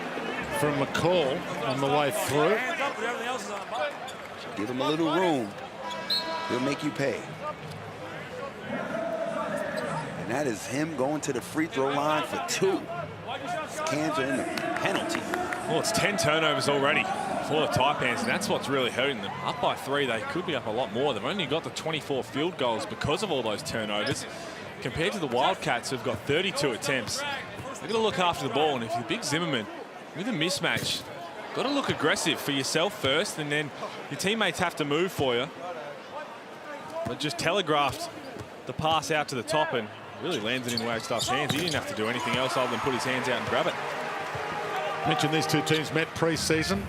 B: from McCall on the way through.
D: Give him a little room. He'll make you pay. And that is him going to the free throw line for 2. Cairns are in the penalty.
C: Well, it's 10 turnovers already for the Taipans, and that's what's really hurting them. Up by 3, they could be up a lot more. They've only got the 24 field goals because of all those turnovers, compared to the Wildcats, who've got 32 attempts. They've got to look after the ball, and if you're Big Zimmerman, with a mismatch, got to look aggressive for yourself first, and then your teammates have to move for you. But just telegraphed the pass out to the top and really landed in Wagstaff's hands. He didn't have to do anything else other than put his hands out and grab it.
B: Mentioned these two teams met pre-season.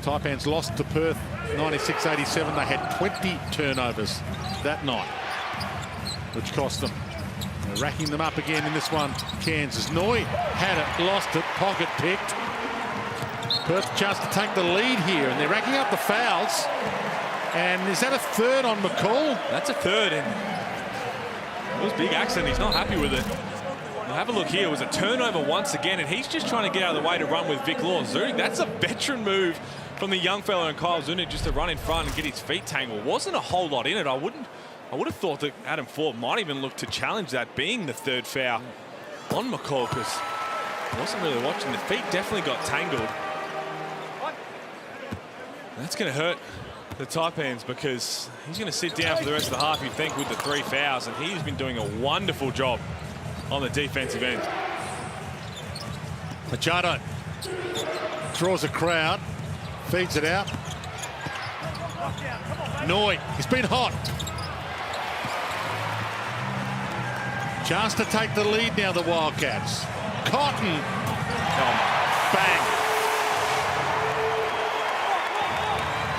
B: Taipans lost to Perth 96-87. They had 20 turnovers that night, which cost them. They're racking them up again in this one. Kansas. Noi had it, lost it, pocket picked. Perth chance to take the lead here, and they're racking up the fouls. And is that a third on McCall?
C: That's a third, and it was big accident. He's not happy with it. We'll have a look here. It was a turnover once again, and he's just trying to get out of the way to run with Vic Law. Zunic, that's a veteran move from the young fella and Kyle Zunic, just to run in front and get his feet tangled. Wasn't a whole lot in it. I would have thought that Adam Ford might even look to challenge that, being the third foul on McCall, because he wasn't really watching. The feet definitely got tangled. That's going to hurt the Taipans, because he's going to sit down for the rest of the half, you'd think, with the 3 fouls, and he's been doing a wonderful job on the defensive end.
B: Machado draws a crowd, feeds it out. Noi, he's been hot. Chance to take the lead now, the Wildcats. Cotton. Oh, bang.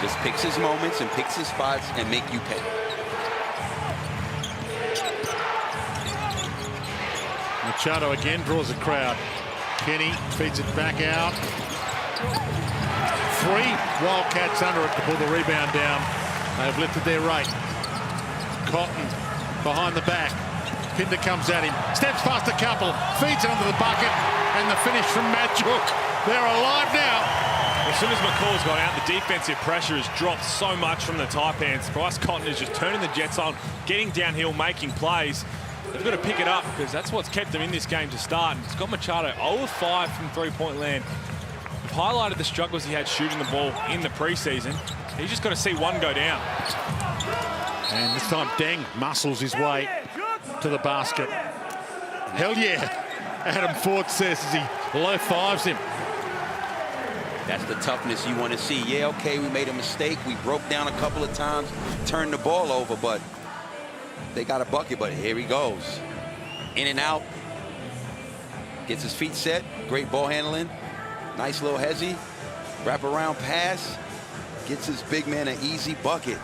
D: Just picks his moments and picks his spots and make you pay.
B: Machado again draws a crowd. Kenny feeds it back out. 3 Wildcats under it to pull the rebound down. They've lifted their rate. Cotton behind the back. Pinder comes at him. Steps past a couple. Feeds it under the bucket. And the finish from Matchuk. They're alive now.
C: As soon as McCall's got out, the defensive pressure has dropped so much from the Taipans. Bryce Cotton is just turning the Jets on, getting downhill, making plays. They've got to pick it up because that's what's kept them in this game to start. And Scott Machado 0 of 5 from three-point land. We've highlighted the struggles he had shooting the ball in the preseason. He's just got to see one go down.
B: And this time Deng muscles his way to the basket. Hell yeah, Adam Ford says as he low fives him.
D: That's the toughness you want to see. Yeah, okay, we made a mistake. We broke down a couple of times, turned the ball over, but they got a bucket. But here he goes. In and out. Gets his feet set. Great ball handling. Nice little hezzy. Wrap around pass. Gets his big man an easy bucket.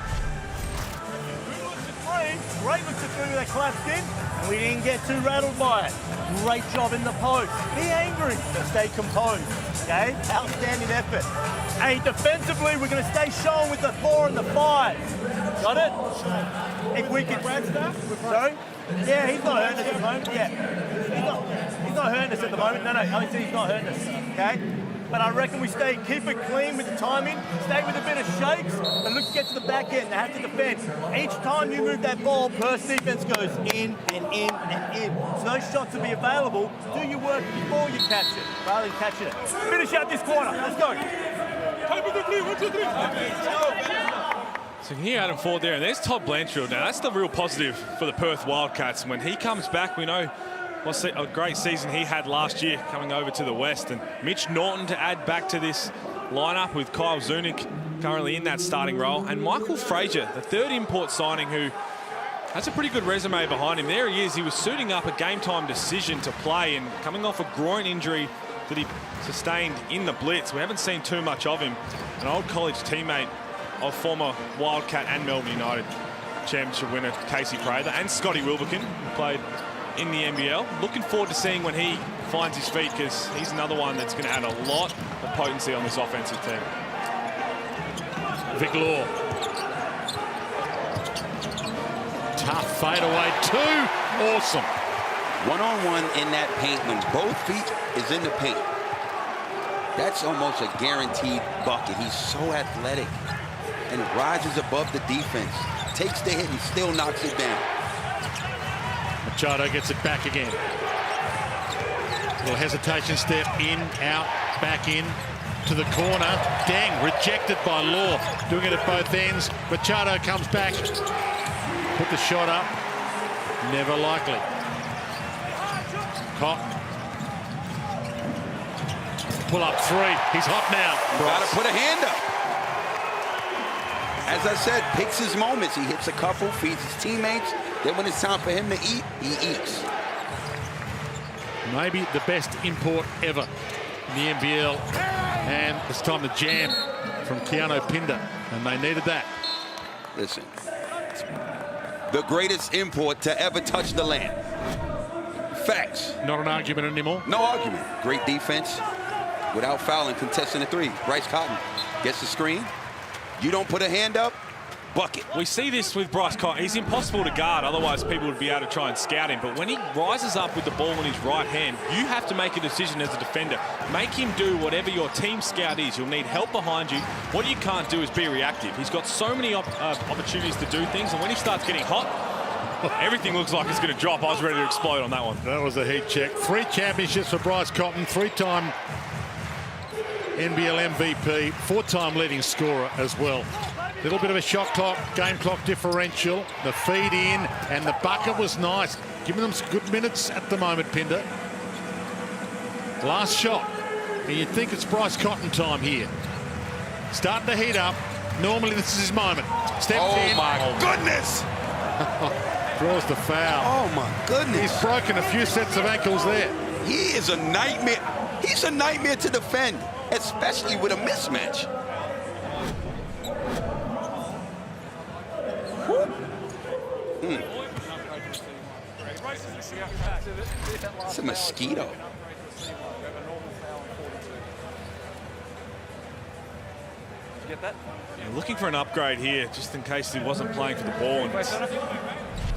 G: Great looks at three that collapsed in, and we didn't get too rattled by it. Great job in the post. Be angry, but stay composed. Okay? Outstanding effort. Hey, defensively, we're going to stay shown with the 4 and the 5. Got it? If we can. Sorry? Yeah, he's not hurting us at the moment. Yeah. He's not hurting us at the moment. No, he's not hurting us. Okay? But I reckon we keep it clean with the timing, stay with a bit of shakes, and look to get to the back end. They have to defend. Each time you move that ball, Perth defense goes in and in and in. So those shots will be available. Do your work before you catch it, rather than catching it. Finish out this corner. Let's go.
C: So you can hear Adam Ford there, and there's Todd Blanchfield. Now, that's the real positive for the Perth Wildcats. When he comes back, we know what a great season he had last year coming over to the West. And Mitch Norton to add back to this lineup with Kyle Zunic currently in that starting role. And Michael Frazier, the third import signing, who has a pretty good resume behind him. There he is. He was suiting up a game-time decision to play and coming off a groin injury that he sustained in the Blitz. We haven't seen too much of him. An old college teammate of former Wildcat and Melbourne United championship winner Casey Prather and Scotty Wilbekin, who played in the NBL. Looking forward to seeing when he finds his feet, because he's another one that's going to add a lot of potency on this offensive team.
B: Vic Law. Tough fadeaway, 2. Awesome.
D: One-on-one in that paint when both feet is in the paint. That's almost a guaranteed bucket. He's so athletic and rises above the defense. Takes the hit and still knocks it down.
B: Machado gets it back again. Little hesitation step, in, out, back in, to the corner. Deng, rejected by Law. Doing it at both ends. Machado comes back. Put the shot up. Never likely. Cotton. Pull up 3. He's hot now.
D: Gotta put a hand up. As I said, picks his moments. He hits a couple, feeds his teammates. Then when it's time for him to eat, he eats.
B: Maybe the best import ever in the NBL. And it's time to jam from Keanu Pinder. And they needed that.
D: Listen, the greatest import to ever touch the land. Facts.
B: Not an argument anymore.
D: No argument. Great defense without fouling, contesting the 3. Bryce Cotton gets the screen. You don't put a hand up, bucket.
C: We see this with Bryce Cotton. He's impossible to guard, otherwise people would be able to try and scout him. But when he rises up with the ball in his right hand, you have to make a decision as a defender. Make him do whatever your team scout is. You'll need help behind you. What you can't do is be reactive. He's got so many opportunities to do things, and when he starts getting hot, everything looks like it's going to drop. I was ready to explode on that one.
B: That was a heat check. 3 championships for Bryce Cotton, 3-time NBL MVP, 4-time leading scorer as well. Little bit of a shot clock, game clock differential. The feed in, and the bucket was nice. Giving them some good minutes at the moment, Pinder. Last shot. And you'd think it's Bryce Cotton time here. Starting to heat up. Normally this is his moment. Steps in.
D: Oh my goodness!
B: Draws the foul.
D: Oh my goodness.
B: He's broken a few sets of ankles there.
D: He is a nightmare. He's a nightmare to defend, especially with a mismatch. mosquito.
I: Get that?
C: Yeah, looking for an upgrade here, just in case he wasn't playing for the ball. And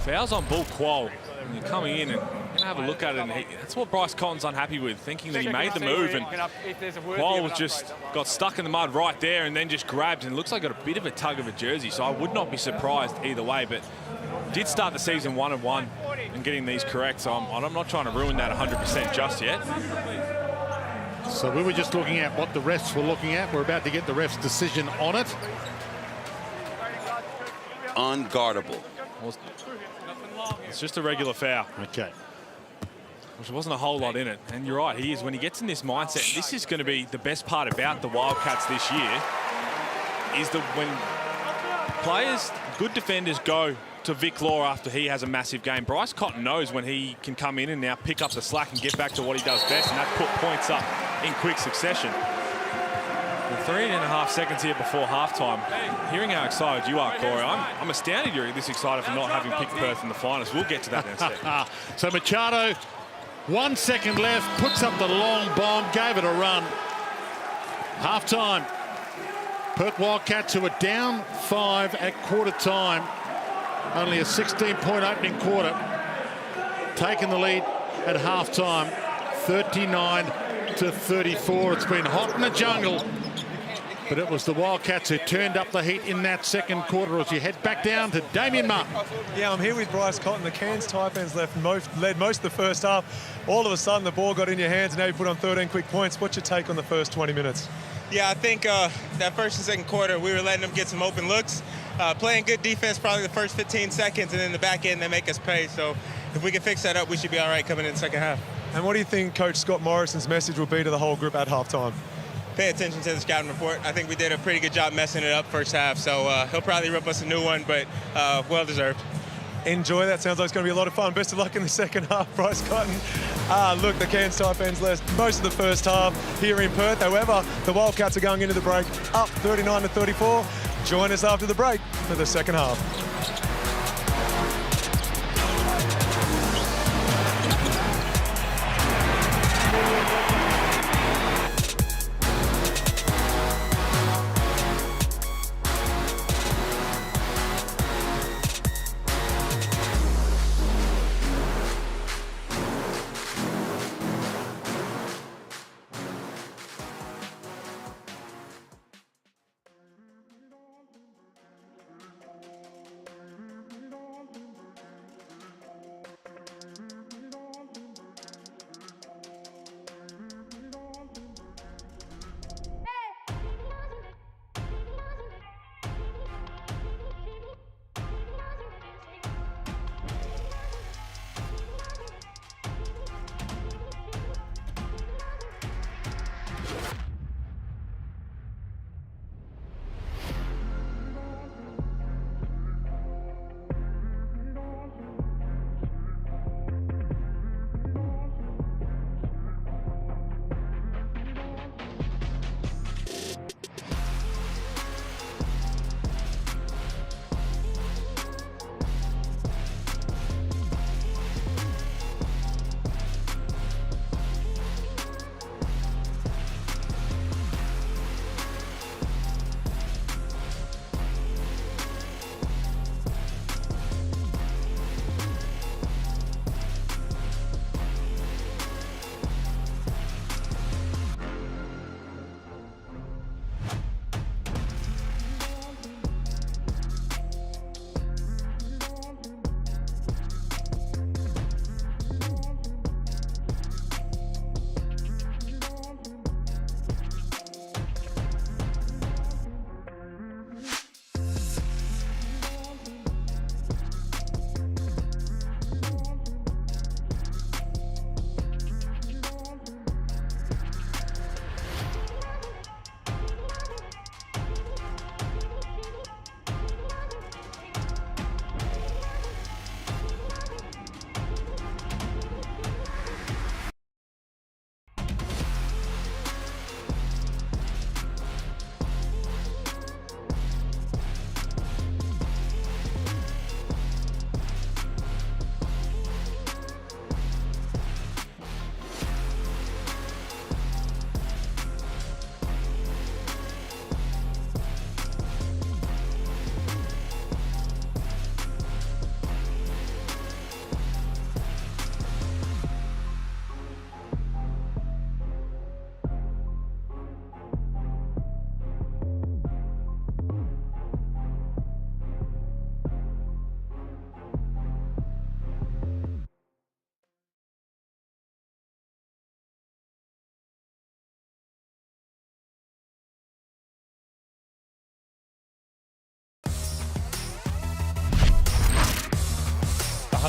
C: fouls on Bull Qual. And you're coming in and you're going to have a look at it. And that's what Bryce Cotton's unhappy with, thinking that he made the move. And Qual was just got stuck in the mud right there and then just grabbed. And it looks like got a bit of a tug of a jersey. So I would not be surprised either way. But did start the season 1-1 and getting these correct. So I'm not trying to ruin that 100% just yet.
B: So we were just looking at what the refs were looking at. We're about to get the ref's decision on it.
D: Unguardable.
C: It's just a regular foul.
B: Okay.
C: Which wasn't a whole lot in it. And you're right, he is. When he gets in this mindset, this is going to be the best part about the Wildcats this year, is that when players, good defenders, go to Vic Law after he has a massive game, Bryce Cotton knows when he can come in and now pick up the slack and get back to what he does best, and that put points up in quick succession. With 3.5 seconds here before halftime. Hearing how excited you are, Corey, I'm astounded you're this excited for not having picked Perth in the finals. We'll get to that in a second.
B: So Machado, 1 second left, puts up the long bomb, gave it a run. Halftime. Perth Wildcats, who are down 5 at quarter time. Only a 16-point opening quarter. Taking the lead at halftime, 39-34. It's been hot in the jungle, but it was the Wildcats who turned up the heat in that second quarter. As you head back down to Damien Martin.
E: Yeah, I'm here with Bryce Cotton. The Cairns Taipans led most of the first half. All of a sudden, the ball got in your hands, and now you put on 13 quick points. What's your take on the first 20 minutes?
J: Yeah, I think that first and second quarter, we were letting them get some open looks. Playing good defense probably the first 15 seconds, and then the back end, they make us pay. So if we can fix that up, we should be all right coming in the second half.
E: And what do you think Coach Scott Morrison's message will be to the whole group at halftime?
J: Pay attention to the scouting report. I think we did a pretty good job messing it up first half, so he'll probably rip us a new one, but well-deserved.
E: Enjoy that. Sounds like it's going to be a lot of fun. Best of luck in the second half, Bryce Cotton. Look, the Cairns Taipans led most of the first half here in Perth. However, the Wildcats are going into the break up 39-34. Join us after the break for the second half.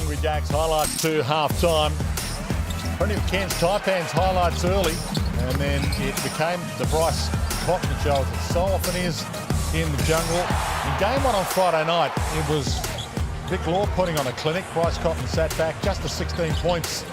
B: Hungry Jacks highlights to half-time. Plenty of Cairns Taipans highlights early, and then it became the Bryce Cotton show, as it so often is in the jungle. In game one on Friday night, it was Vic Law putting on a clinic. Bryce Cotton sat back, just to 16 points,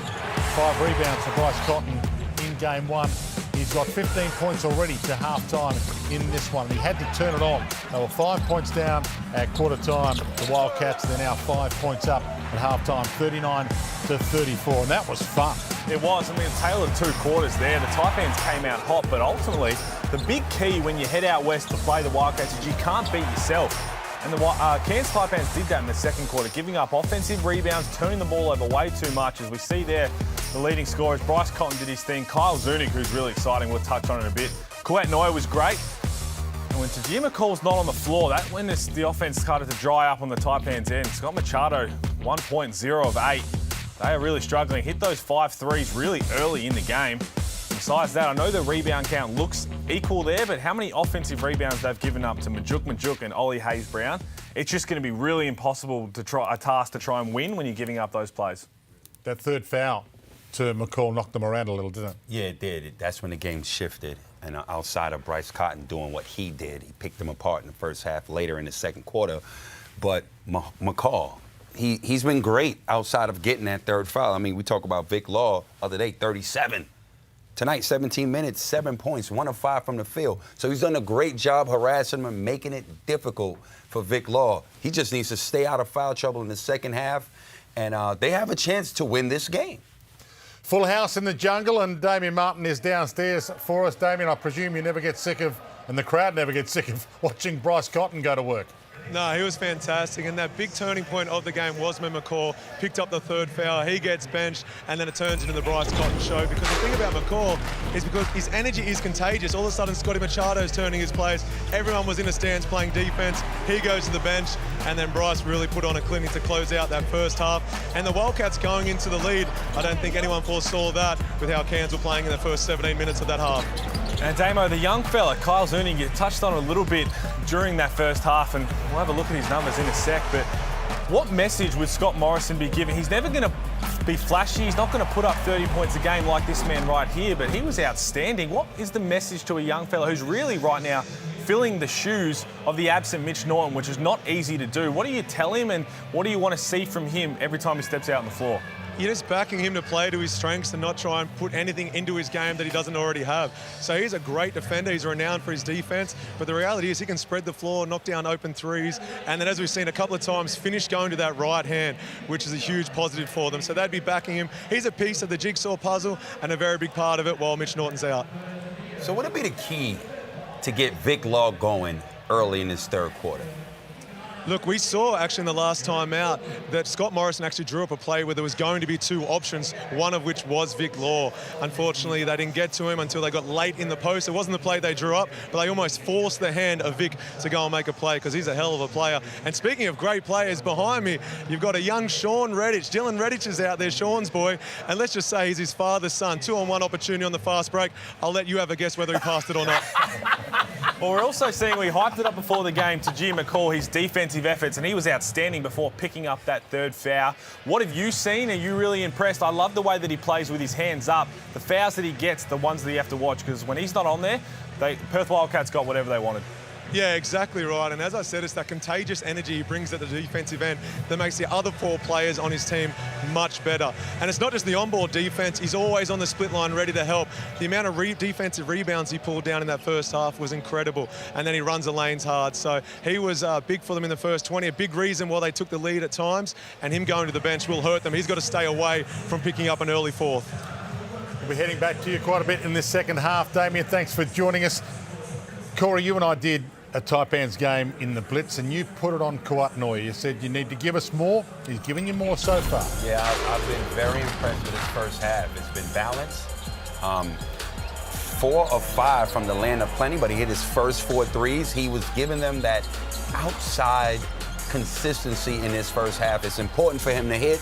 B: 5 rebounds for Bryce Cotton in game one. He's got 15 points already to half-time in this one. He had to turn it on. They were 5 points down at quarter time. The Wildcats, they're now 5 points up at half-time, 39-34, and that was fun.
C: It was. I mean, a tale of two quarters there. The Taipans came out hot, but ultimately, the big key when you head out west to play the Wildcats is you can't beat yourself. And the Cairns Taipans did that in the second quarter, giving up offensive rebounds, turning the ball over way too much. As we see there, the leading scorers, Bryce Cotton did his thing. Kyle Zunic, who's really exciting, we'll touch on it in a bit. Kuat Noi was great. And when Tajir McCall's not on the floor, that's when the offense started to dry up on the Taipans' end. Scott Machado, 1.0 of 8. They are really struggling. Hit those 5 threes really early in the game. Besides that, I know the rebound count looks equal there, but how many offensive rebounds they've given up to Majuk and Ollie Hayes-Brown, it's just going to be really impossible to try and win when you're giving up those plays.
B: That third foul to McCall knocked them around a little, didn't it?
D: Yeah, it did. That's when the game shifted. And outside of Bryce Cotton doing what he did, he picked them apart in the first half, later in the second quarter. But McCall, he's been great outside of getting that third foul. I mean, we talk about Vic Law other day, 37. Tonight, 17 minutes, 7 points, 1 of 5 from the field. So he's done a great job harassing him and making it difficult for Vic Law. He just needs to stay out of foul trouble in the second half, and they have a chance to win this game.
B: Full house in the jungle, and Damien Martin is downstairs for us. Damien, I presume you never get sick of, and the crowd never gets sick of, watching Bryce Cotton go to work.
E: No, he was fantastic, and that big turning point of the game was when McCall picked up the third foul. He gets benched, and then it turns into the Bryce Cotton show. Because the thing about McCall is because his energy is contagious. All of a sudden, Scotty Machado's turning his plays. Everyone was in the stands playing defense. He goes to the bench, and then Bryce really put on a clinic to close out that first half. And the Wildcats going into the lead, I don't think anyone foresaw that with how Cairns were playing in the first 17 minutes of that half.
C: And Damo, the young fella, Kyle Zunic, you touched on a little bit during that first half, and we'll have a look at his numbers in a sec, but what message would Scott Morrison be giving? He's never going to be flashy. He's not going to put up 30 points a game like this man right here, but he was outstanding. What is the message to a young fella who's really right now filling the shoes of the absent Mitch Norton, which is not easy to do? What do you tell him, and what do you want to see from him every time he steps out on the floor?
E: You're just backing him to play to his strengths and not try and put anything into his game that he doesn't already have. So he's a great defender. He's renowned for his defense. But the reality is he can spread the floor, knock down open threes, and then, as we've seen a couple of times, finish going to that right hand, which is a huge positive for them. So they'd be backing him. He's a piece of the jigsaw puzzle and a very big part of it while Mitch Norton's out.
D: So what would be the key to get Vic Law going early in this third quarter?
E: Look, we saw actually in the last time out that Scott Morrison actually drew up a play where there was going to be 2 options, one of which was Vic Law. Unfortunately, they didn't get to him until they got late in the post. It wasn't the play they drew up, but they almost forced the hand of Vic to go and make a play because he's a hell of a player. And speaking of great players, behind me, you've got a young Sean Redditch. Dylan Redditch is out there, Sean's boy, and let's just say he's his father's son. 2-on-1 opportunity on the fast break. I'll let you have a guess whether he passed it or not.
C: Well, we're also seeing, we hyped it up before the game, Tajir McCall, his defensive efforts, and he was outstanding before picking up that third foul. What have you seen? Are you really impressed? I love the way that he plays with his hands up. The fouls that he gets, the ones that you have to watch, because when he's not on there, Perth Wildcats got whatever they wanted.
E: Yeah, exactly right. And as I said, it's that contagious energy he brings at the defensive end that makes the other 4 players on his team much better. And it's not just the on-board defense. He's always on the split line ready to help. The amount of defensive rebounds he pulled down in that first half was incredible. And then he runs the lanes hard. So he was big for them in the first 20. A big reason why they took the lead at times. And him going to the bench will hurt them. He's got to stay away from picking up an early fourth.
B: We'll be heading back to you quite a bit in this second half. Damien, thanks for joining us. Corey, you and I did a Taipans game in the Blitz, and you put it on Kuat Noi. You said you need to give us more. He's giving you more so far.
D: Yeah, I've been very impressed with his first half. It's been balanced. 4 of 5 from the land of plenty, but he hit his first 4 threes. He was giving them that outside consistency in his first half. It's important for him to hit.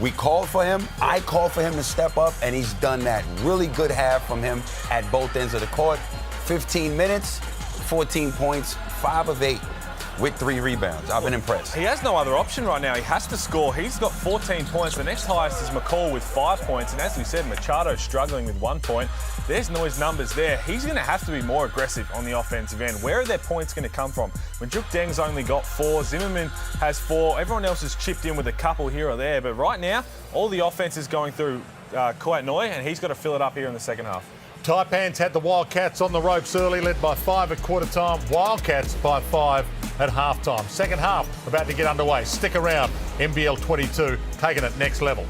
D: We called for him. I called for him to step up, and he's done that. Really good half from him at both ends of the court. 15 minutes. 14 points, 5 of 8 with 3 rebounds. I've been impressed.
C: He has no other option right now. He has to score. He's got 14 points. The next highest is McCall with 5 points. And as we said, Machado's struggling with 1 point. There's Noy's numbers there. He's going to have to be more aggressive on the offensive end. Where are their points going to come from? Majuk Deng's only got 4. Zimmerman has 4. Everyone else has chipped in with a couple here or there. But right now, all the offense is going through Kouat Noi, and he's got to fill it up here in the second half.
B: Taipans had the Wildcats on the ropes early, led by 5 at quarter time. Wildcats by 5 at half time. Second half about to get underway. Stick around. NBL22 taking it next level.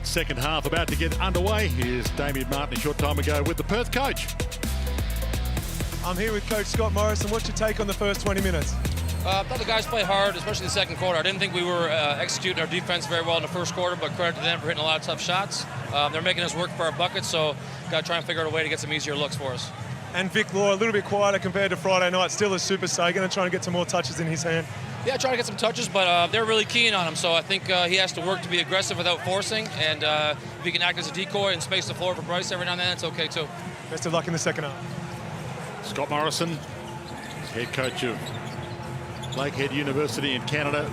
B: Second half about to get underway. Here's Damien Martin a short time ago with the Perth coach.
E: I'm here with Coach Scott Morrison. What's your take on the first 20 minutes?
I: I thought the guys played hard, especially the second quarter. I didn't think we were executing our defense very well in the first quarter, but credit to them for hitting a lot of tough shots. They're making us work for our buckets, so got to try and figure out a way to get some easier looks for us.
E: And Vic Law, a little bit quieter compared to Friday night, still a superstar. Going to try and get some more touches in his hand.
I: Yeah, trying to get some touches, but they're really keen on him, so I think he has to work to be aggressive without forcing, and if he can act as a decoy and space the floor for Bryce every now and then, it's okay too.
E: Best of luck in the second half.
B: Scott Morrison, head coach of Lakehead University in Canada,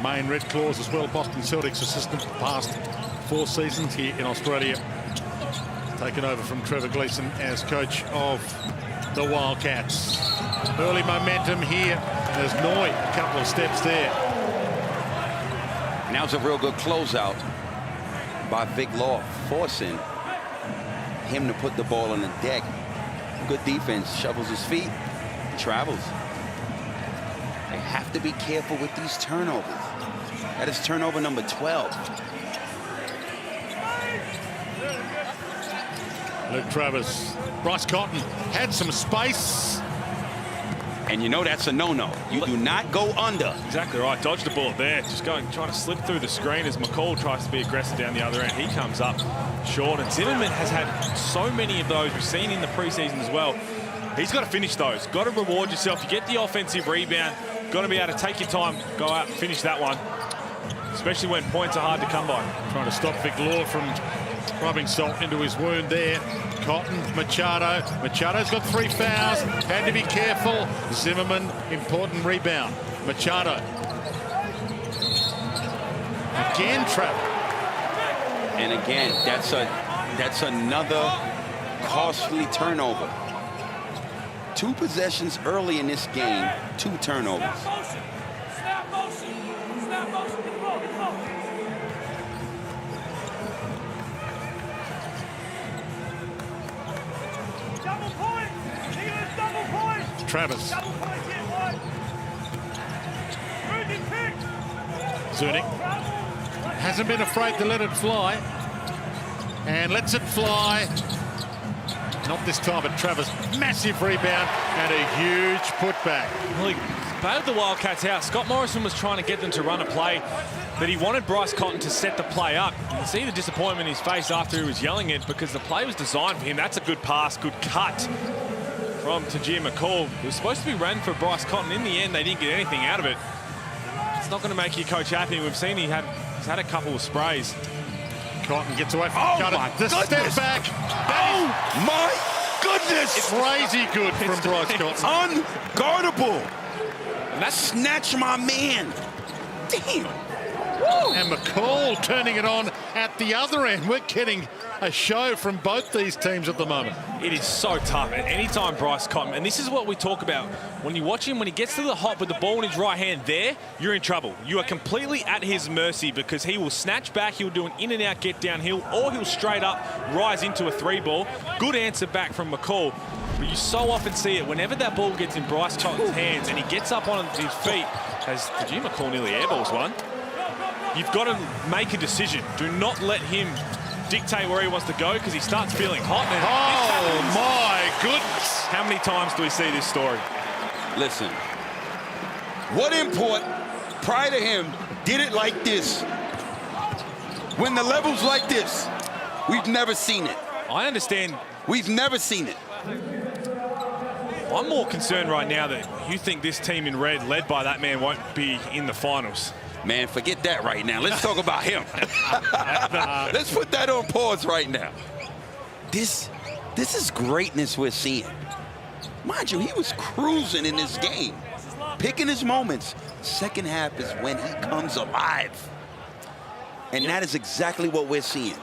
B: main Red Claws as well, Boston Celtics assistant the past 4 seasons here in Australia. Taken over from Trevor Gleeson as coach of the Wildcats. Early momentum here. There's Noi, a couple of steps there.
D: Now's a real good closeout by Vic Law, forcing him to put the ball on the deck. Good defense, shovels his feet, travels. They have to be careful with these turnovers. That is turnover number 12.
B: Luke Travis. Bryce Cotton had some space.
D: And you know that's a no-no. You do not go under.
C: Exactly right. Dodged the bullet there. Just trying to slip through the screen as McCall tries to be aggressive down the other end. He comes up short. And Zimmerman has had so many of those. We've seen in the preseason as well. He's got to finish those. Got to reward yourself. You get the offensive rebound. Got to be able to take your time, go out and finish that one. Especially when points are hard to come by.
B: Trying to stop Vic Law from rubbing salt into his wound there. Cotton, Machado. Machado's got 3 fouls. Had to be careful. Zimmerman, important rebound. Machado. Again, Trevor.
D: And again, that's another costly turnover. 2 possessions early in this game, 2 turnovers.
I: Snap motion. Snap motion. Get the ball. Get the ball. Double point. Double point.
B: Travis.
I: Double point here, one. Rudy pick.
B: Zunic hasn't been afraid to let it fly. And lets it fly. Not this time, but Travis, massive rebound and a huge putback.
C: Well, he bailed the Wildcats out. Scott Morrison was trying to get them to run a play, but he wanted Bryce Cotton to set the play up. You can see the disappointment in his face after he was yelling it because the play was designed for him. That's a good pass, good cut from Tajir McCall. It was supposed to be ran for Bryce Cotton. In the end, they didn't get anything out of it. It's not going to make your coach happy. We've seen he's had a couple of sprays.
B: Cotton gets away from the step back.
D: Oh my goodness!
B: It's crazy good from Bryce Cotton.
D: Unguardable. And that snatched my man. Damn. Woo.
B: And McCall turning it on at the other end. We're getting a show from both these teams at the moment.
C: It is so tough. And anytime Bryce Cotton, and this is what we talk about, when you watch him, when he gets to the hop with the ball in his right hand there, you're in trouble. You are completely at his mercy because he will snatch back, he'll do an in and out get downhill, or he'll straight up rise into a 3-ball. Good answer back from McCall. But you so often see it whenever that ball gets in Bryce Cotton's hands and he gets up on his feet, as Tajir McCall nearly airballs one, you've got to make a decision. Do not let him dictate where he wants to go because he starts feeling hot. And
B: oh my goodness.
C: How many times do we see this story?
D: Listen, what import prior to him did it like this? When the level's like this, we've never seen it.
C: I understand.
D: We've never seen it.
C: I'm more concerned right now that you think this team in red, led by that man, won't be in the finals.
D: Man, forget that right now. Let's talk about him. Let's put that on pause right now. This is greatness we're seeing. Mind you, he was cruising in this game, picking his moments. Second half is when he comes alive. And that is exactly what we're seeing.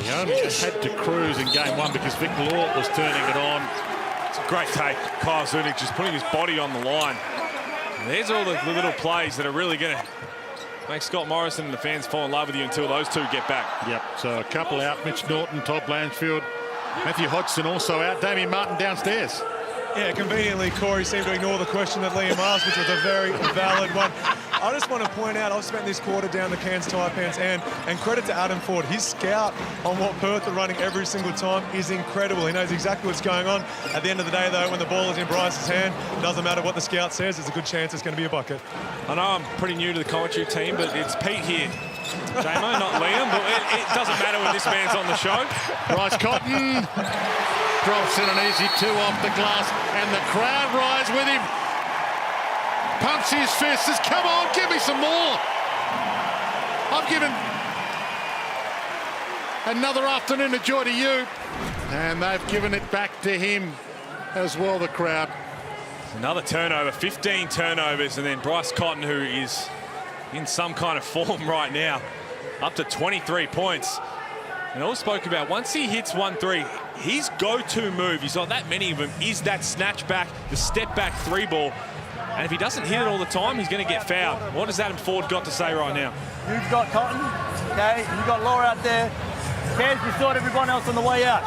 B: He only had to cruise in game 1 because Vic Law was turning it on.
C: It's a great take. Kyle Zunic just putting his body on the line. And there's all the little plays that are really going to make Scott Morrison and the fans fall in love with you until those two get back.
B: Yep, so a couple out. Mitch Norton, Todd Blanchfield, Matthew Hodgson also out. Damien Martin downstairs.
E: Yeah, conveniently, Corey seemed to ignore the question that Liam asked, which was a very valid one. I just want to point out, I've spent this quarter down the Cairns Taipans and credit to Adam Ford. His scout on what Perth are running every single time is incredible. He knows exactly what's going on. At the end of the day, though, when the ball is in Bryce's hand, it doesn't matter what the scout says, there's a good chance it's going to be a bucket.
C: I know I'm pretty new to the commentary team, but it's Pete here. J-Mo, not Liam, but it doesn't matter when this man's on the show.
B: Bryce Cotton drops in an easy 2 off the glass, and the crowd rise with him. Pumps his fist, says, come on, give me some more. I've given another afternoon of joy to you. And they've given it back to him as well, the crowd.
C: Another turnover, 15 turnovers, and then Bryce Cotton, who is in some kind of form right now, up to 23 points. And all spoke about, once he hits 1-3, his go-to move, he's not that many of them, is that snatch back, the step back 3-ball. And if he doesn't hit it all the time, he's going to get fouled. What has Adam Ford got to say right now?
G: You've got Cotton, okay? You've got Law out there. Cairns, we sort everyone else on the way out.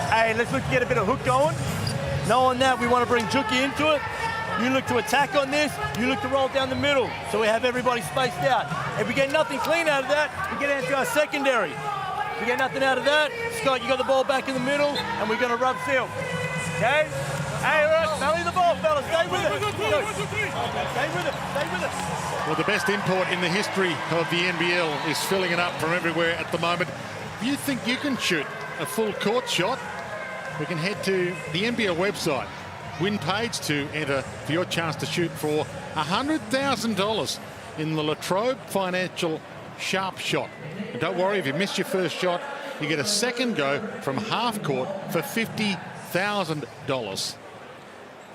G: Hey, let's look to get a bit of hook going. Knowing that, we want to bring Juki into it. You look to attack on this, you look to roll down the middle, so we have everybody spaced out. If we get nothing clean out of that, we get into our secondary. If you get nothing out of that, Scott, you got the ball back in the middle, and we're going to rub field. Okay? Hey, all right, belly the ball, fellas. Stay with it. Stay with it. Stay with it.
B: Well, the best import in the history of the NBL is filling it up from everywhere at the moment. If you think you can shoot a full court shot, we can head to the NBL website, win page to enter for your chance to shoot for $100,000 in the Latrobe Financial Sharp Shot. And don't worry, if you missed your first shot, you get a second go from half court for $50,000.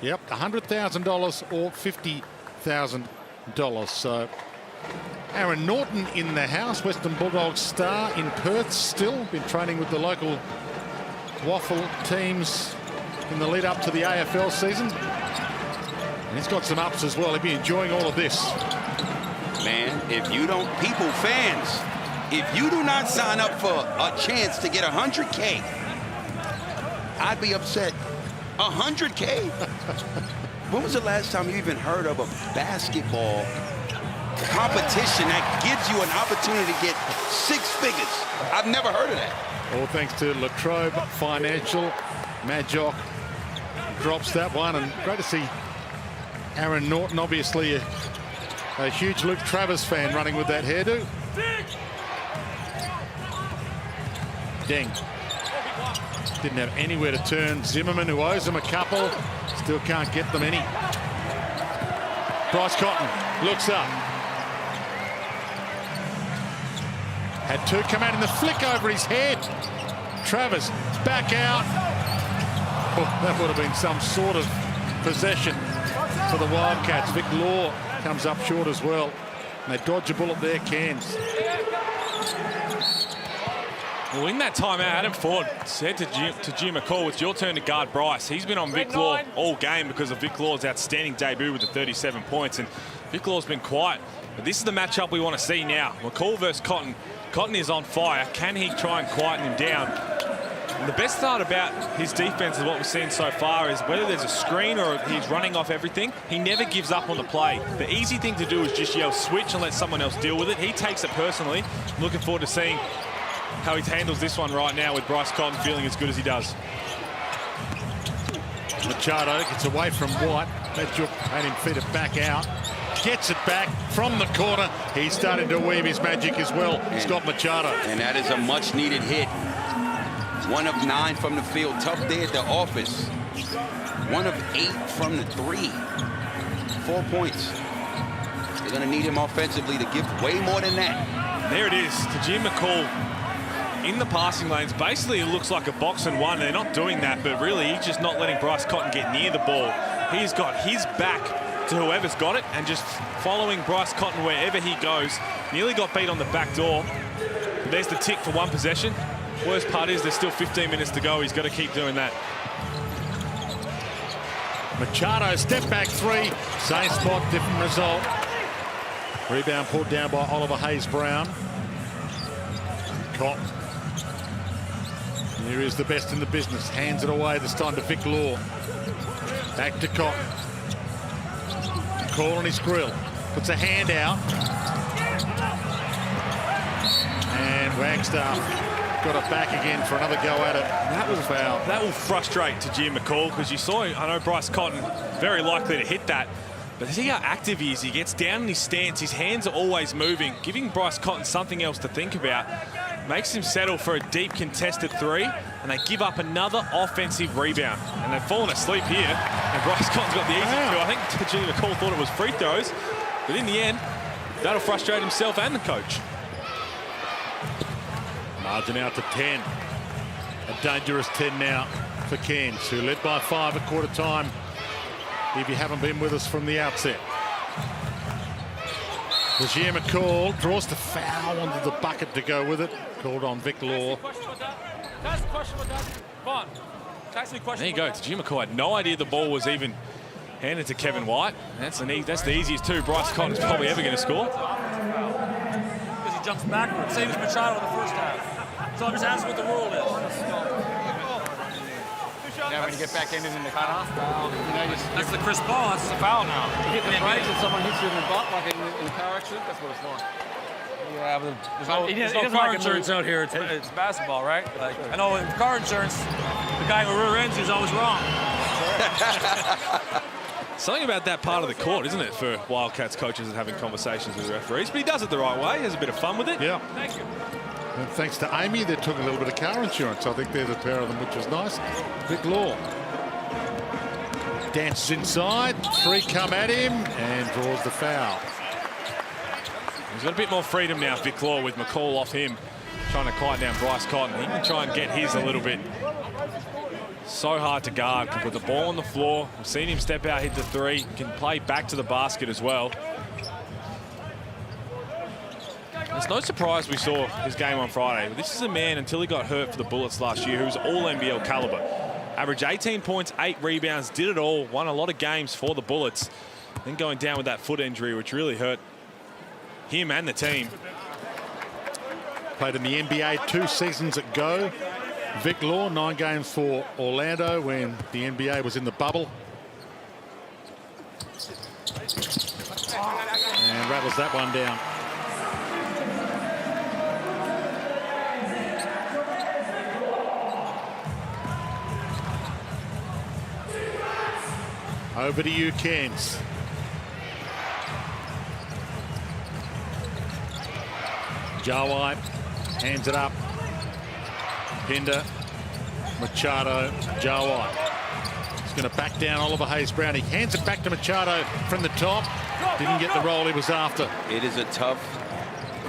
B: Yep, $100,000 or $50,000. So Aaron Norton in the house, Western Bulldogs star in Perth still. Been training with the local waffle teams in the lead up to the AFL season. And he's got some ups as well. He'll be enjoying all of this.
D: Man, if you don't, people, fans, if you do not sign up for a chance to get 100K, I'd be upset. 100K? When was the last time you even heard of a basketball competition that gives you an opportunity to get 6 figures? I've never heard of that.
B: All thanks to Latrobe Financial. Majok drops that one, and great to see Aaron Norton, obviously a huge Luke Travers fan, running with that hairdo. Deng didn't have anywhere to turn. Zimmerman, who owes him a couple, still can't get them any. Bryce Cotton looks up. Had 2 come out in the flick over his head. Travers back out. Oh, that would have been some sort of possession for the Wildcats. Vic Law comes up short as well. And they dodge a bullet there, Cairns.
C: Well, in that timeout, Adam Ford said to Jim McCall, it's your turn to guard Bryce. He's been on Vic Law all game because of Vic Law's outstanding debut with the 37 points. And Vic Law's been quiet. But this is the matchup we want to see now. McCall versus Cotton. Cotton is on fire. Can he try and quieten him down? And the best part about his defense is what we've seen so far is whether there's a screen or he's running off everything, he never gives up on the play. The easy thing to do is just yell switch and let someone else deal with it. He takes it personally. I'm looking forward to seeing how he handles this one right now with Bryce Cotton feeling as good as he does.
B: Machado gets away from White. Majok made him feed it back out. Gets it back from the corner. He's starting to weave his magic as well, Scott Machado.
D: And that is a much-needed hit. 1 of 9 from the field. Tough day at the office. 1 of 8 from the 3. 4 points. They're going to need him offensively to give way more than that.
C: There it is. To Jim McCall in the passing lanes. Basically, it looks like a box and one. They're not doing that, but really, he's just not letting Bryce Cotton get near the ball. He's got his back to whoever's got it and just following Bryce Cotton wherever he goes. Nearly got beat on the back door. There's the tick for 1 possession. Worst part is there's still 15 minutes to go. He's got to keep doing that.
B: Machado, step back 3. Same spot, different result. Rebound pulled down by Oliver Hayes-Brown. Cotton. Here is the best in the business. Hands it away this time to Vic Law. Back to Cotton. Call on his grill. Puts a hand out. And Wagstaff got it back again for another go at it. That was foul.
C: That will frustrate to Jim McCall because you saw, I know Bryce Cotton very likely to hit that. But see how active he is. He gets down in his stance. His hands are always moving. Giving Bryce Cotton something else to think about makes him settle for a deep contested 3. And they give up another offensive rebound. And they've fallen asleep here. And Bryce Cotton's got the easy two. I think Jim McCall thought it was free throws. But in the end, that'll frustrate himself and the coach.
B: Margin out to 10. A dangerous 10 now for Cairns, who led by 5 at quarter time. If you haven't been with us from the outset. Bashir McCall draws the foul onto the bucket to go with it. Called on Vic Law.
C: There you go. Jim McCall had no idea the ball was even handed to Kevin White. That's the easiest 2 Bryce Cotton's probably ever going to score.
I: Because he jumps backwards. Same as Machado in the first half. So I'm just asking what the rule is.
K: Yeah, when you get back in the cutoff,
I: That's the Chris Paul. That's the foul now.
K: you hit the brakes and someone hits you in the butt, like in a car accident, that's what it's like.
I: Yeah, but there's no car insurance out here. It's basketball, right? Like, I know in car insurance, the guy who rear ends is always wrong.
C: Something about that part of the court, isn't it, for Wildcats coaches and having conversations with the referees? But he does it the right way. He has a bit of fun with it.
B: Yeah.
I: Thank you.
B: And thanks to Amy, they took a little bit of car insurance. I think there's a pair of them, which was nice. Vic Law dances inside. 3 come at him and draws the foul.
C: He's got a bit more freedom now, Vic Law, with McCall off him, trying to quiet down Bryce Cotton. He can try and get his a little bit. So hard to guard. Can put the ball on the floor. We've seen him step out, hit the 3. Can play back to the basket as well. It's no surprise we saw his game on Friday. This is a man, until he got hurt for the Bullets last year, who was all NBL caliber. Averaged 18 points, 8 rebounds, did it all, won a lot of games for the Bullets. Then going down with that foot injury, which really hurt him and the team.
B: Played in the NBA 2 seasons ago. Vic Law, 9 games for Orlando when the NBA was in the bubble. And rattles that one down. Over to you, Cairns. Jawai hands it up. Pinder, Machado, Jawai. He's going to back down Oliver Hayes-Brown. He hands it back to Machado from the top. Didn't get the roll he was after.
D: It is a tough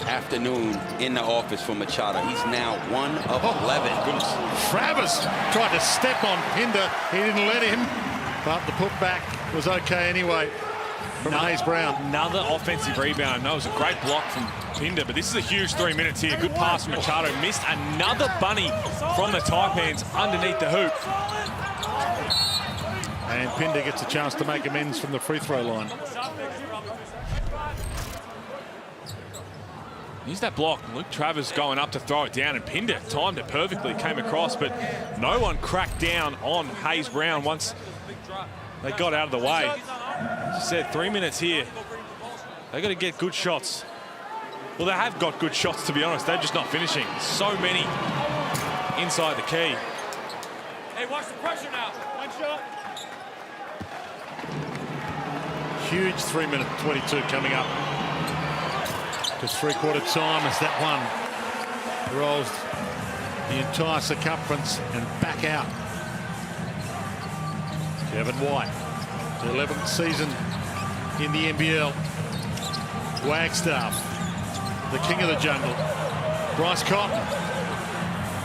D: afternoon in the office for Machado. He's now 1 of 11.
B: Travis tried to step on Pinder. He didn't let him, but the putback was okay anyway from Hayes-Brown.
C: Another offensive rebound. No, it was a great block from Pinder, but this is a huge 3 minutes here. Good pass from Machado. Missed another bunny from the Taipans underneath the hoop.
B: And Pinder gets a chance to make amends from the free throw line.
C: Here's that block. Luke Travers going up to throw it down, and Pinder timed it perfectly, came across, but no one cracked down on Hayes-Brown once they got out of the way. As I said, 3 minutes here. They got to get good shots. Well, they have got good shots, to be honest. They're just not finishing. So many inside the key.
I: Hey, watch the pressure now. One shot.
B: Huge 3 minute 22 coming up. Just 3/4 time as that one rolls the entire circumference and back out. Kevin White, the 11th season in the NBL. Wagstaff, the king of the jungle. Bryce Cotton,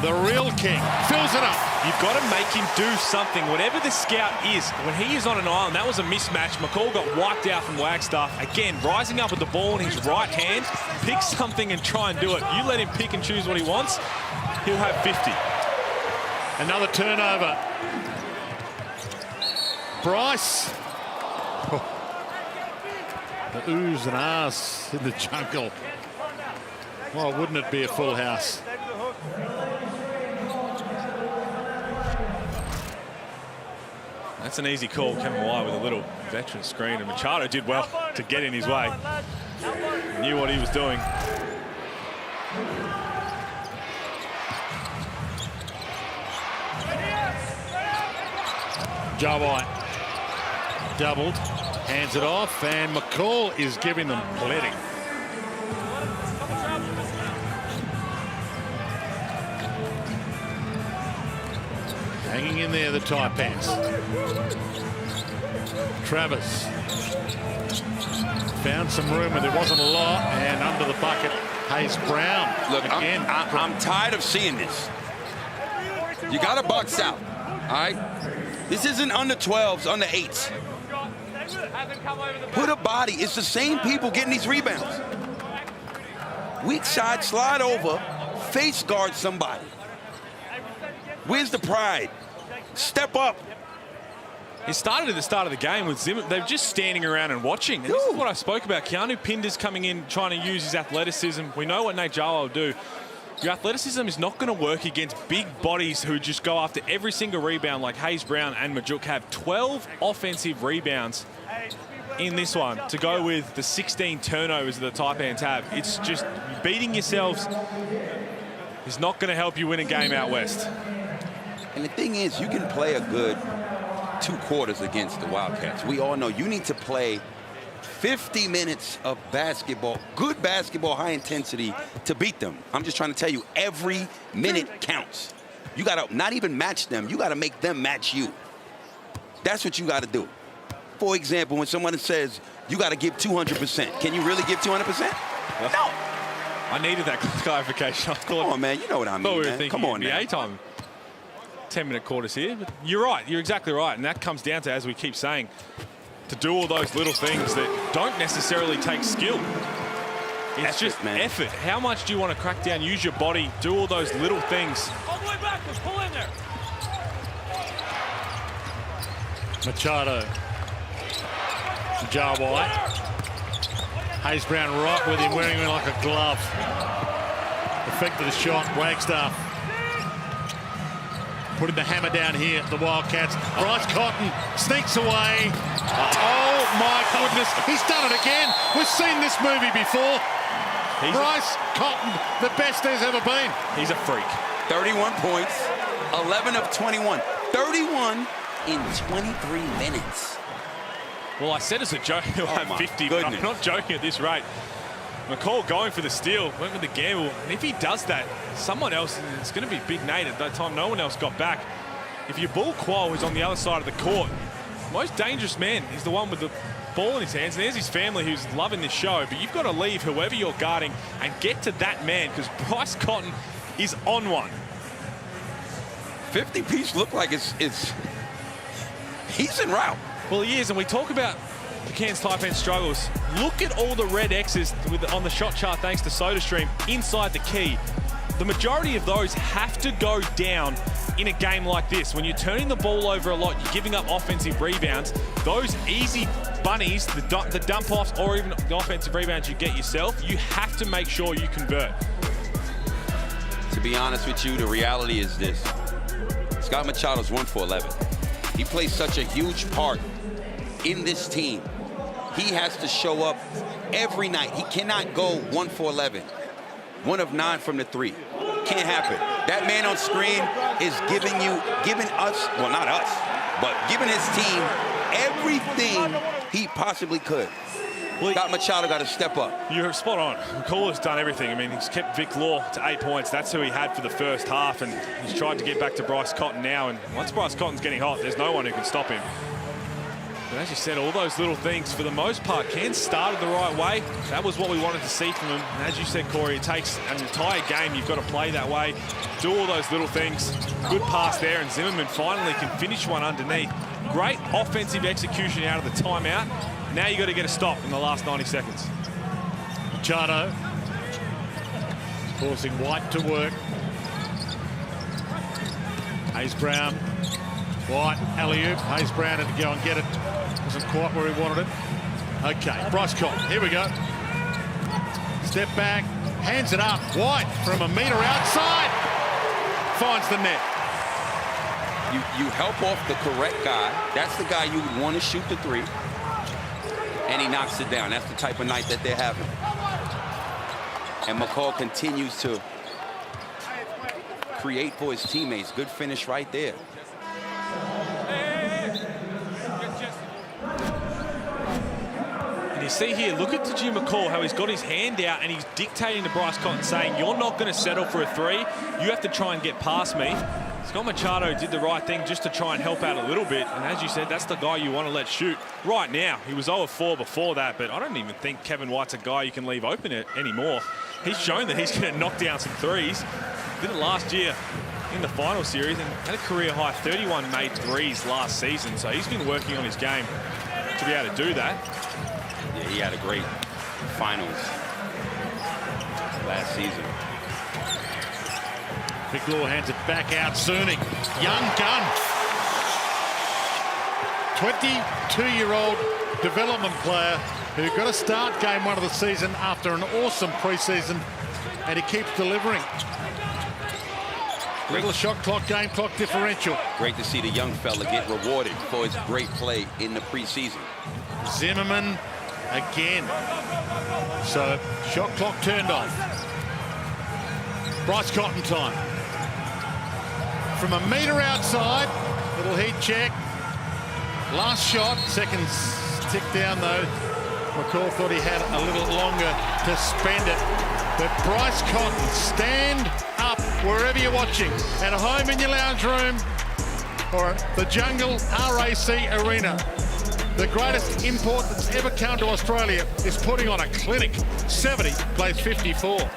B: the real king, fills it up.
C: You've got to make him do something, whatever the scout is. When he is on an island, that was a mismatch. McCall got wiped out from Wagstaff. Again, rising up with the ball in his right hand, pick something and try and do it. You let him pick and choose what he wants, he'll have 50.
B: Another turnover. Bryce. Oh. The oohs and ahs in the jungle. Well, wouldn't it be a full house?
C: That's an easy call. Kevin White with a little veteran screen, and Machado did well to get in his way. He knew what he was doing.
B: Jawai doubled, hands it off, and McCall is giving them plenty. Hanging in there, the Taipans. Travis found some room where there wasn't a lot, and under the bucket, Hayes-Brown.
D: Look,
B: again.
D: I'm tired of seeing this. You got to box out, all right? This isn't under 12s, under 8s. Put a body. It's the same people getting these rebounds. Weak side, slide over, face guard somebody. Where's the pride? Step up.
C: It started at the start of the game with Zimmer. They're just standing around and watching. And this is what I spoke about. Keanu Pinder's coming in, trying to use his athleticism. We know what Nate Jawai will do. Your athleticism is not going to work against big bodies who just go after every single rebound like Hayes-Brown and Majuk have. 12 offensive rebounds in this one to go with the 16 turnovers that the Taipans have. It's just beating yourselves is not going to help you win a game out west.
D: And the thing is, you can play a good 2 quarters against the Wildcats. We all know you need to play 50 minutes of basketball, good basketball, high intensity, to beat them. I'm just trying to tell you, every minute counts. You got to not even match them. You got to make them match you. That's what you got to do. For example, when someone says you got to give 200%, can you really give 200%? No.
C: I needed that clarification.
D: Come on, man. You know what I mean,
C: we were
D: man.
C: thinking
D: Come on,
C: NBA
D: man.
C: time. 10-minute quarters here. But you're right. You're exactly right. And that comes down to, as we keep saying, to do all those little things that don't necessarily take skill. It's
D: effort,
C: just
D: man.
C: effort. How much do you want to crack down, use your body, do all those little things?
I: All the way backwards, pull in there.
L: Machado. Jar White. Hayes Brown right with him, wearing him like a glove. Effective the shot, Wagstaff. Putting the hammer down here, the Wildcats. Bryce Cotton sneaks away. Oh my goodness, he's done it again. We've seen this movie before. Bryce Cotton, the best there's ever been.
C: He's a freak.
D: 31 points, 11 of 21. 31 in 23 minutes.
C: Well, I said as a joke he'll have 50, but I'm not joking at this rate. McCall going for the steal, went with the gamble. And if he does that, someone else, it's going to be Big Nate. At that time, no one else got back. If your bull Quo is on the other side of the court, most dangerous man is the one with the ball in his hands. And there's his family who's loving this show. But you've got to leave whoever you're guarding and get to that man, because Bryce Cotton is on one.
D: 50-piece look like it's he's en route.
C: Well, he is, and we talk about the Cairns Taipans struggles. Look at all the red X's on the shot chart thanks to SodaStream inside the key. The majority of those have to go down in a game like this. When you're turning the ball over a lot, you're giving up offensive rebounds. Those easy bunnies, the dump-offs, or even the offensive rebounds you get yourself, you have to make sure you convert.
D: To be honest with you, the reality is this. Scott Machado's 1 for 11. He plays such a huge part in this team. He has to show up every night. He cannot go 1 for 11. 1 of 9 from the 3. Can't happen. That man on screen is giving us, well, not us, but giving his team everything he possibly could. Well, Scott Machado got to step up.
C: You're spot on. McCall has done everything. I mean, he's kept Vic Law to 8 points. That's who he had for the first half, and he's tried to get back to Bryce Cotton now. And once Bryce Cotton's getting hot, there's no one who can stop him. But as you said, all those little things, for the most part, Cairns started the right way. That was what we wanted to see from him. And as you said, Corey, it takes an entire game. You've got to play that way, do all those little things. Good pass there, and Zimmerman finally can finish one underneath. Great offensive execution out of the timeout. Now you got to get a stop in the last 90 seconds.
L: Machado forcing White to work. Hayes Brown. White, alley-oop. Hayes Brown had to go and get it. Wasn't quite where he wanted it. Okay, Bryce Cotton, here we go. Step back, hands it up. White from a metre outside. Finds the net.
D: You help off the correct guy. That's the guy you would want to shoot the 3. And he knocks it down. That's the type of night that they're having. And McCall continues to create for his teammates. Good finish right there.
C: And you see here, look at Jim McCall, how he's got his hand out and he's dictating to Bryce Cotton, saying, you're not going to settle for a 3. You have to try and get past me. Scott Machado did the right thing just to try and help out a little bit. And as you said, that's the guy you want to let shoot right now. He was 0 of 4 before that, but I don't even think Kevin White's a guy you can leave open anymore. He's shown that he's going to knock down some 3s. Did it last year in the final series and had a career high 31 made 3s last season. So he's been working on his game to be able to do that.
D: Yeah, he had a great finals last season.
L: Big Law hands it back out. Cerny, young gun. 22-year-old development player who got a start game 1 of the season after an awesome preseason, and he keeps delivering. Regular shot clock, game clock differential.
D: Great to see the young fella get rewarded for his great play in the preseason.
L: Zimmerman again. So shot clock turned off. Bryce Cotton time. From a metre outside, little heat check. Last shot, seconds tick down though. McCall thought he had a little longer to spend it. But Bryce Cotton, stand up wherever you're watching, at home in your lounge room or the Jungle RAC Arena. The greatest import that's ever come to Australia is putting on a clinic. 70 plays 54.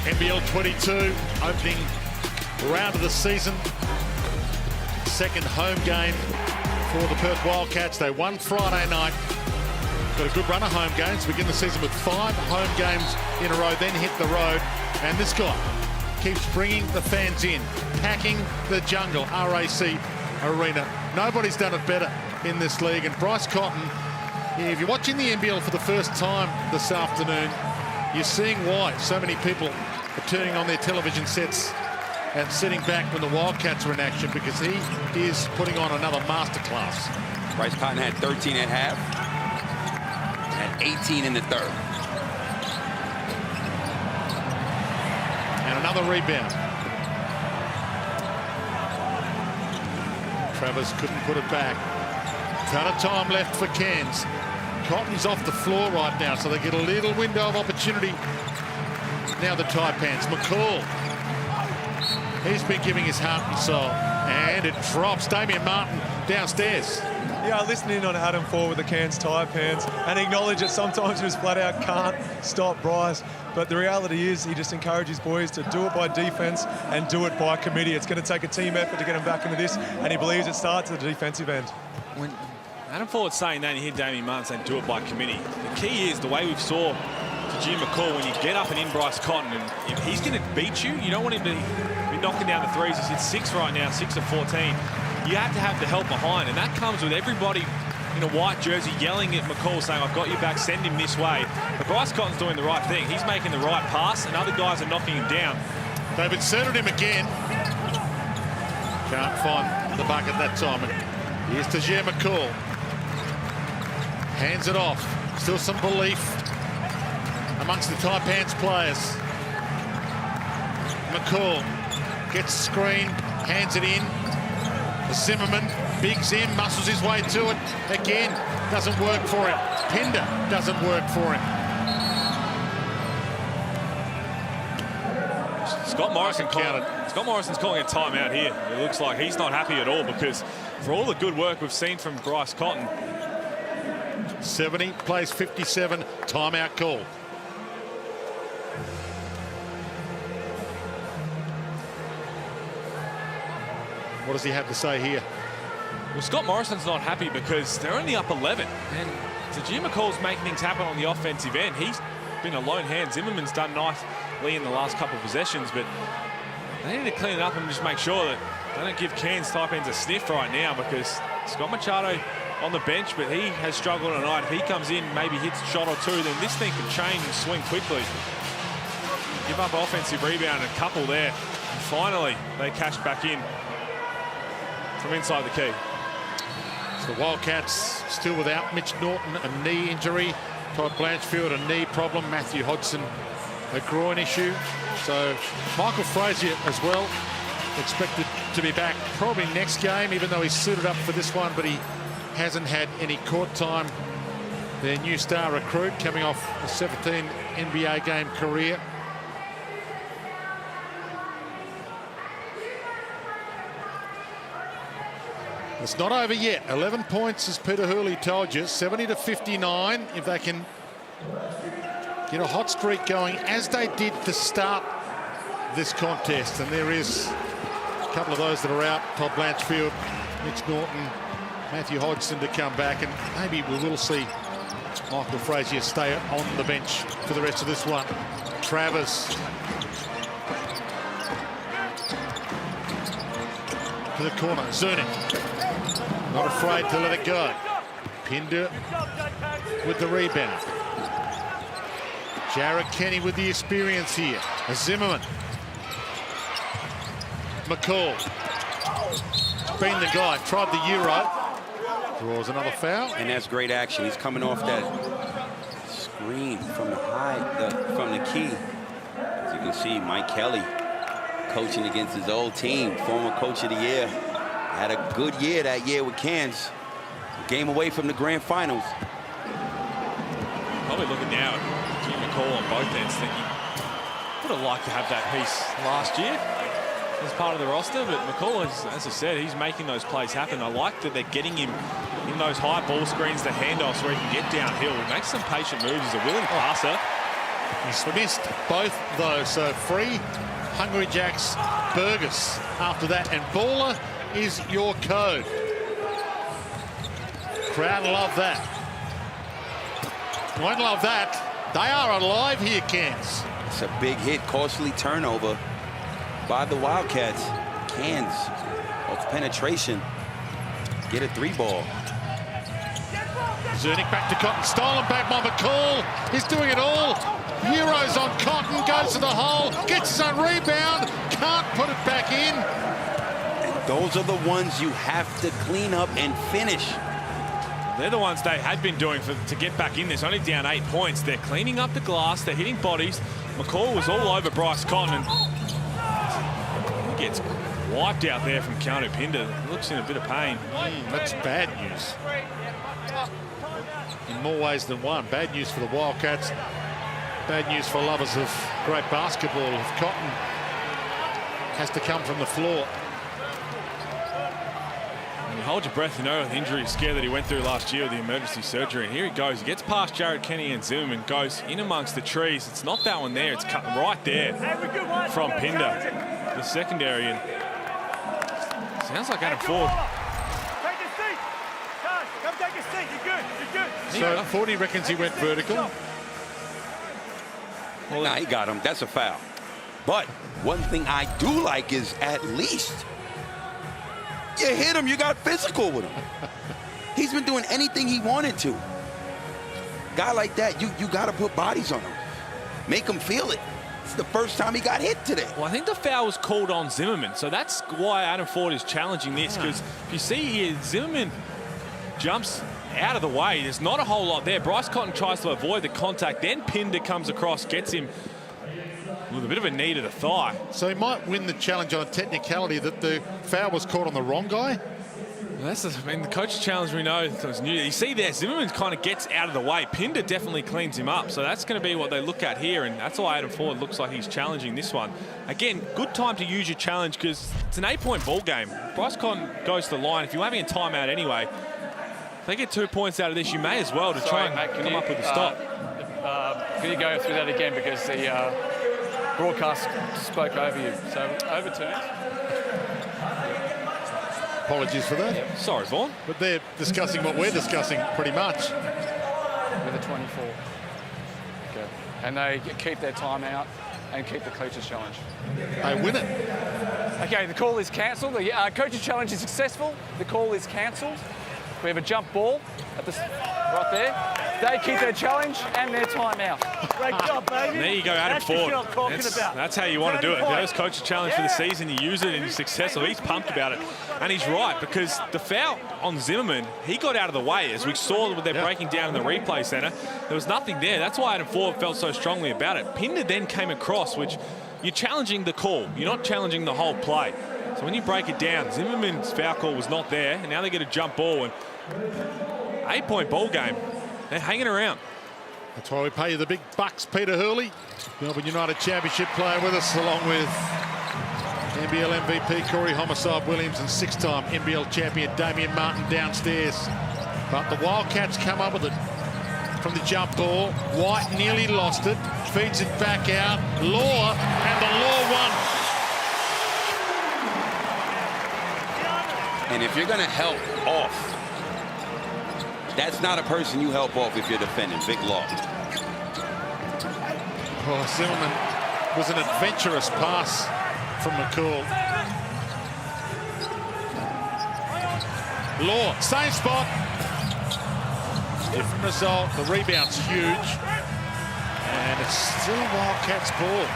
L: NBL22 opening round of the season. Second home game for the Perth Wildcats. They won Friday night. Got a good run of home games. Begin the season with 5 home games in a row, then hit the road. And this guy keeps bringing the fans in, packing the Jungle RAC Arena. Nobody's done it better in this league. And Bryce Cotton, if you're watching the NBL for the first time this afternoon, you're seeing why so many people are turning on their television sets and sitting back when the Wildcats are in action, because he is putting on another masterclass.
D: Bryce Cotton had 13 at half, had 18 in the third.
L: And another rebound. Travers couldn't put it back. Ton of time left for Cairns. Cotton's off the floor right now, so they get a little window of opportunity. Now the Taipans. McCall. He's been giving his heart and soul. And it drops. Damian Martin downstairs.
E: Yeah, I listened in on Adam Ford with the Cairns Taipans and acknowledge that sometimes he just flat out can't stop Bryce. But the reality is he just encourages boys to do it by defense and do it by committee. It's going to take a team effort to get him back into this, and he believes it starts at the defensive end.
C: When Adam Ford's saying that, and you hear Damian Martin saying do it by committee, the key is the way we saw to Jim McCall, when you get up and in Bryce Cotton, and if he's going to beat you, you don't want him to be knocking down the threes. He's hit 6 right now, 6 of 14. You have to have the help behind, and that comes with everybody in a white jersey yelling at McCall saying, I've got you back, send him this way. But Bryce Cotton's doing the right thing. He's making the right pass, and other guys are knocking him down.
L: They've inserted him again. Can't find the bucket that time. And here's to Jim McCall. Hands it off. Still some belief amongst the Taipans players. McCall gets screen, hands it in. Zimmerman, big Zim, muscles his way to it. Again, doesn't work for him. Pinder doesn't work for him.
C: Scott Morrison's calling a timeout here. It looks like he's not happy at all, because for all the good work we've seen from Bryce Cotton.
L: 70 plays 57, timeout call. What does he have to say here?
C: Well, Scott Morrison's not happy because they're only up 11. And Tajir McCall's making things happen on the offensive end. He's been a lone hand. Zimmerman's done nicely in the last couple of possessions, but they need to clean it up and just make sure that they don't give Cairns Taipans a sniff right now, because Scott Machado on the bench, but he has struggled tonight. If he comes in, maybe hits a shot or two, then this thing can change and swing quickly. Give up offensive rebound, a couple there. And finally, they cashed back in from inside the key.
L: So the Wildcats still without Mitch Norton, a knee injury. Todd Blanchfield, a knee problem. Matthew Hodgson, a groin issue. So Michael Frazier as well, expected to be back probably next game, even though he's suited up for this one, but he hasn't had any court time. Their new star recruit coming off a 17 NBA game career. It's not over yet. 11 points, as Peter Hurley told you, 70 to 59. If they can get a hot streak going, as they did to start this contest. And there is a couple of those that are out. Todd Blanchfield, Mitch Norton, Matthew Hodgson to come back. And maybe we will see Michael Frazier stay on the bench for the rest of this one. Travers to the corner. Zernick. Not afraid to let it go. Pinder with the rebound. Jared Kenny with the experience here. Zimmerman. McCall. Been the guy. Tried the Euro. Draws another foul.
D: And that's great action. He's coming off that screen from the from the key. As you can see, Mike Kelly coaching against his old team, former coach of the year. Had a good year that year with Cairns. A game away from the grand finals.
C: Probably looking now at Jim McCall on both ends, thinking, would have liked to have that piece last year as part of the roster, but McCall, as I said, he's making those plays happen. I like that they're getting him in those high ball screens, the handoffs where he can get downhill. He makes some patient moves. He's a willing passer.
L: He's missed both those, so free Hungry Jack's burgers after that, and baller is your code. Crowd love that. Won't love that. They are alive here, Cairns.
D: It's a big hit, costly turnover by the Wildcats. Cairns off penetration. Get a 3-ball.
L: Zernick back to Cotton, stolen back by McCall. He's doing it all. Euros on Cotton, goes to the hole, gets his own rebound, can't put it back in.
D: And those are the ones you have to clean up and finish.
C: They're the ones they had been doing to get back in this. Only down 8 points. They're cleaning up the glass. They're hitting bodies. McCall was all over Bryce Cotton. And he gets wiped out there from Keanu Pinder. Looks in a bit of pain.
L: That's bad news. In more ways than one. Bad news for the Wildcats. Bad news for lovers of great basketball. If Cotton has to come from the floor.
C: And you hold your breath, you know, with the injury scare that he went through last year with the emergency surgery. And here he goes. He gets past Jared Kenny and Zimmerman, goes in amongst the trees. It's not that one there. It's cut right there from Pinder, the secondary. And sounds like Adam Ford.
G: Take a seat. Guys, come take a seat. You're good. You're good.
L: So Fordy reckons he went vertical.
D: Well, nah, he got him. That's a foul. But one thing I do like is at least you hit him, you got physical with him. He's been doing anything he wanted to. Guy like that, you got to put bodies on him. Make him feel it. It's the first time he got hit today.
C: Well, I think the foul was called on Zimmerman. So that's why Adam Ford is challenging this, because if you see here, Zimmerman jumps out of the way. There's not a whole lot there. Bryce Cotton tries to avoid the contact. Then Pinder comes across, gets him with a bit of a knee to the thigh.
L: So he might win the challenge on a technicality that the foul was caught on the wrong guy?
C: The coach's challenge we know was new. You see there, Zimmerman kind of gets out of the way. Pinder definitely cleans him up. So that's going to be what they look at here. And that's why Adam Ford looks like he's challenging this one. Again, good time to use your challenge because it's an 8-point ball game. Bryce Cotton goes to the line. If you're having a timeout anyway, if they get 2 points out of this, you may as well to try and come up with a stop.
K: Can you go through that again because the broadcast spoke over you? So overturned.
L: Apologies for that.
K: Yep.
C: Sorry, Vaughan.
L: But they're discussing what we're discussing pretty much.
K: With a 24. Okay. And they keep their timeout and keep the coach's challenge.
L: They win it.
K: Okay, the call is cancelled. The coach's challenge is successful. The call is cancelled. We have a jump ball at this right there. They keep their challenge and their timeout.
G: Great job, baby.
C: And there you go, Adam Ford. That's how you want to do it. First coach's challenge for the season. You use it and you're successful. He's pumped about it. And he's right, because the foul on Zimmerman, he got out of the way. As we saw what they're breaking down in the replay centre, there was nothing there. That's why Adam Ford felt so strongly about it. Pinder then came across, which you're challenging the call. You're not challenging the whole play. So when you break it down, Zimmerman's foul call was not there, and now they get a jump ball. And 8-point ball game. They're hanging around.
L: That's why we pay you the big bucks, Peter Hurley. Melbourne United Championship player with us, along with NBL MVP Corey Homicide Williams and 6-time NBL champion Damien Martin downstairs. But the Wildcats come up with it from the jump ball. White nearly lost it, feeds it back out. Law, and the Law won.
D: And if you're going to help off, that's not a person you help off if you're defending. Big Law.
L: Oh, Zimmerman was an adventurous pass from McCall. Law, same spot. Different result. The rebound's huge. And it's still Wildcats ball.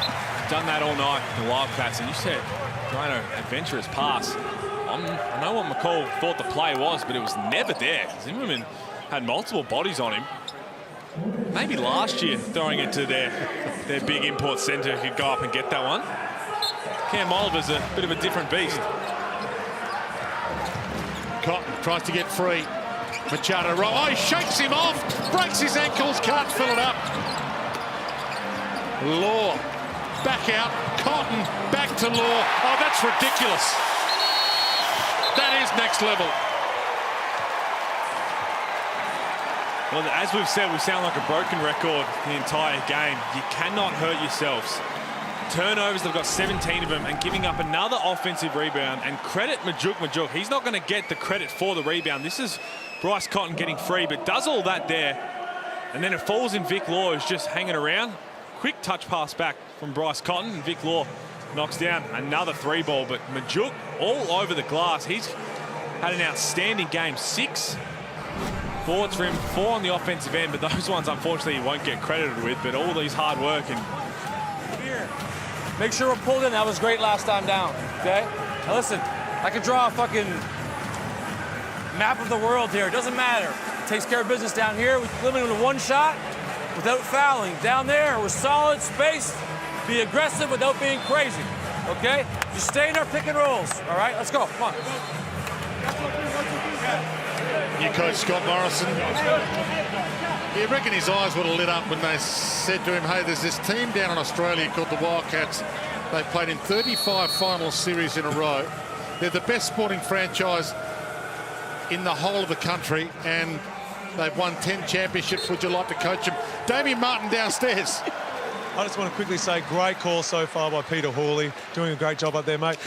C: Done that all night, the Wildcats. And you said, an adventurous pass. I know what McCall thought the play was, but it was never there. Zimmerman had multiple bodies on him. Maybe last year, throwing it to their big import centre, could go up and get that one. Cam Oliver's a bit of a different beast.
L: Cotton tries to get free. Machado, oh, he shakes him off, breaks his ankles, can't fill it up. Law, back out, Cotton, back to Law. Oh, that's ridiculous. That is next level.
C: Well, as we've said, we sound like a broken record the entire game. You cannot hurt yourselves. Turnovers, they've got 17 of them, and giving up another offensive rebound. And credit Majuk. He's not going to get the credit for the rebound. This is Bryce Cotton getting free, but does all that there. And then it falls in Vic Law, who's just hanging around. Quick touch pass back from Bryce Cotton, and Vic Law knocks down another 3-ball. But Majuk all over the glass. He's had an outstanding game. 6 boards for him, 4 on the offensive end, but those ones, unfortunately, he won't get credited with. But all these hard work and...
I: Make sure we're pulled in. That was great last time down, okay? Now listen, I could draw a fucking map of the world here. It doesn't matter. It takes care of business down here. We limit him to 1 shot without fouling. Down there, we're solid, spaced, be aggressive without being crazy, okay? Just stay in our pick and rolls, all right? Let's go, come on.
L: New coach Scott Morrison. You reckon his eyes would have lit up when they said to him, hey, there's this team down in Australia called the Wildcats. They've played in 35 final series in a row. They're the best sporting franchise in the whole of the country, and they've won 10 championships. Would you like to coach them? Damien Martin downstairs.
E: I just want to quickly say, great call so far by Peter Hawley. Doing a great job up there, mate.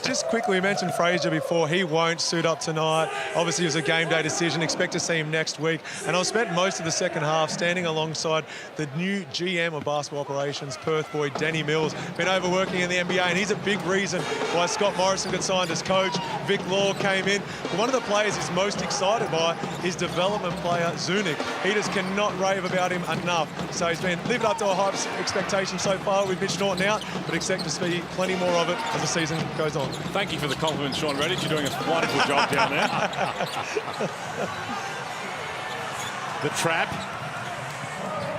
E: Just quickly, we mentioned Fraser before. He won't suit up tonight. Obviously, it was a game day decision. Expect to see him next week. And I spent most of the second half standing alongside the new GM of basketball operations, Perth boy, Danny Mills. Been overworking in the NBA, and he's a big reason why Scott Morrison got signed as coach. Vic Law came in. But one of the players he's most excited by is development player Zunic. He just cannot rave about him enough. So he's been living up to a high expectations so far with Mitch Norton out, but expect to see plenty more of it as the season goes on.
C: Thank you for the compliment, Sean Redditch. You're doing a wonderful job down there.
L: The trap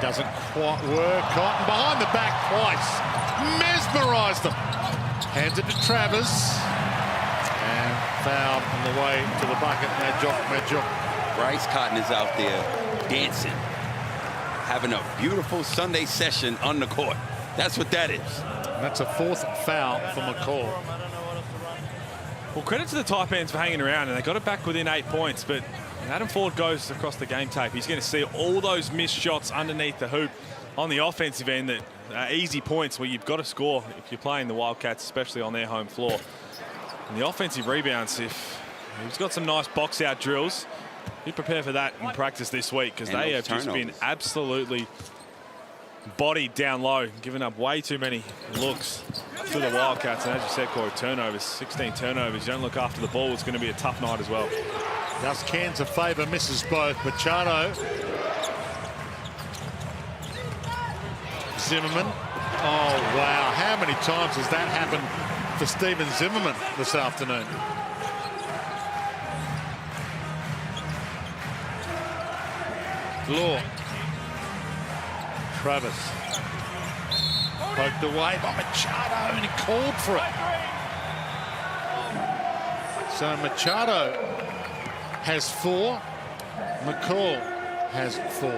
L: doesn't quite work. Cotton behind the back twice. Mesmerised them. Hands it to Travers. And foul on the way to the bucket. Majok.
D: Bryce Cotton is out there dancing, having a beautiful Sunday session on the court. That's what that is.
L: And that's a 4th foul for McCall.
C: Well, credit to the Taipans for hanging around, and they got it back within 8 points, but Adam Ford goes across the game tape. He's going to see all those missed shots underneath the hoop on the offensive end that are easy points where you've got to score if you're playing the Wildcats, especially on their home floor. And the offensive rebounds, if he's got some nice box-out drills, be prepared for that in practice this week, because they have just been absolutely bodied down low, giving up way too many looks to the Wildcats. And as you said, Corey, turnovers, 16 turnovers. You don't look after the ball, it's going to be a tough night as well.
L: Does Cairns a favour, misses both. Machado. Zimmerman. Oh, wow. How many times has that happened for Steven Zimmerman this afternoon? Law. Travis. Poked away by Machado, and he called for it. So Machado has 4. McCall has 4.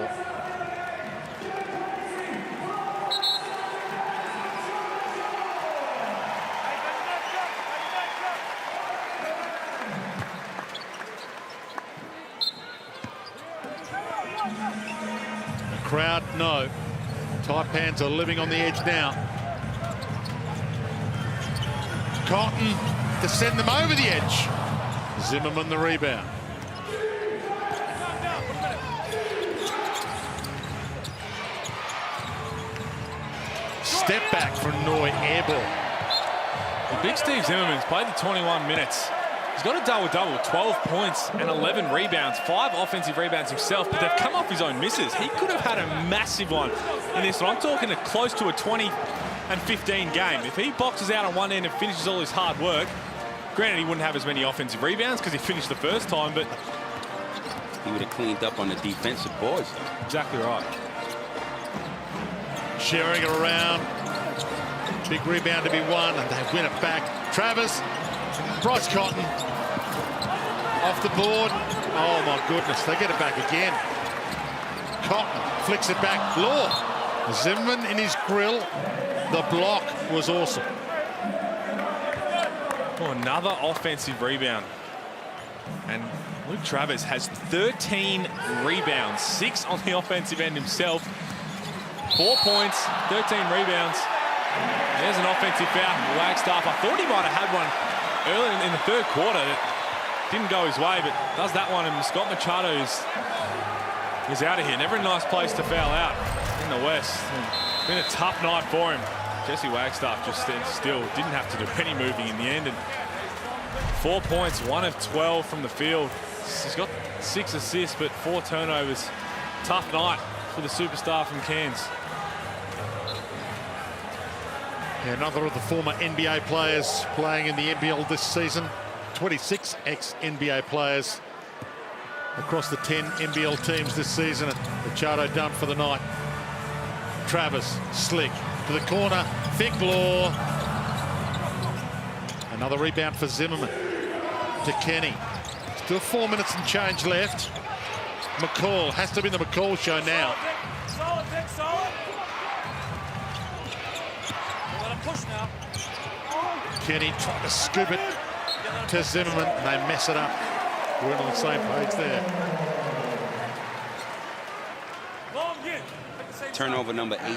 L: The crowd, no. Taipans are living on the edge now. Cotton to send them over the edge. Zimmerman the rebound. Step back from Noy, air ball.
C: The big Steve Zimmerman's played the 21 minutes. He's got a double-double, 12 points and 11 rebounds, 5 offensive rebounds himself, but they've come off his own misses. He could have had a massive one in this one. I'm talking close to a 20 and 15 game. If he boxes out on one end and finishes all his hard work, granted he wouldn't have as many offensive rebounds because he finished the first time, but
D: he would have cleaned up on the defensive boards.
C: Exactly right.
L: Sharing it around. Big rebound to be won, and they win it back. Travis, Bryce Cotton off the board. Oh my goodness, they get it back again. Cotton flicks it back. Law. Zimmerman in his grill. The block was awesome.
C: Oh, another offensive rebound. And Luke Travis has 13 rebounds, 6 on the offensive end himself. 4 points, 13 rebounds. There's an offensive foul from Wagstaff. I thought he might have had one earlier in the third quarter. It didn't go his way, but does that one. And Scott Machado is out of here. Never a nice place to foul out in the West. It's been a tough night for him. Jesse Wagstaff just stood still, didn't have to do any moving in the end. And 4 points, 1 of 12 from the field. He's got 6 assists, but 4 turnovers. Tough night for the superstar from Cairns.
L: Yeah, another of the former NBA players playing in the NBL this season. 26 ex-NBA players across the 10 NBL teams this season. Machado done for the night. Travis, slick to the corner. Thick Law. Another rebound for Zimmerman. To Kenny. Still 4 minutes and change left. McCall, has to be the McCall show now.
I: Solid, Dick, solid. Let him push now.
L: Kenny trying to scoop it to Zimmerman, and they mess it up. We're on the same page there.
D: Turnover number 18.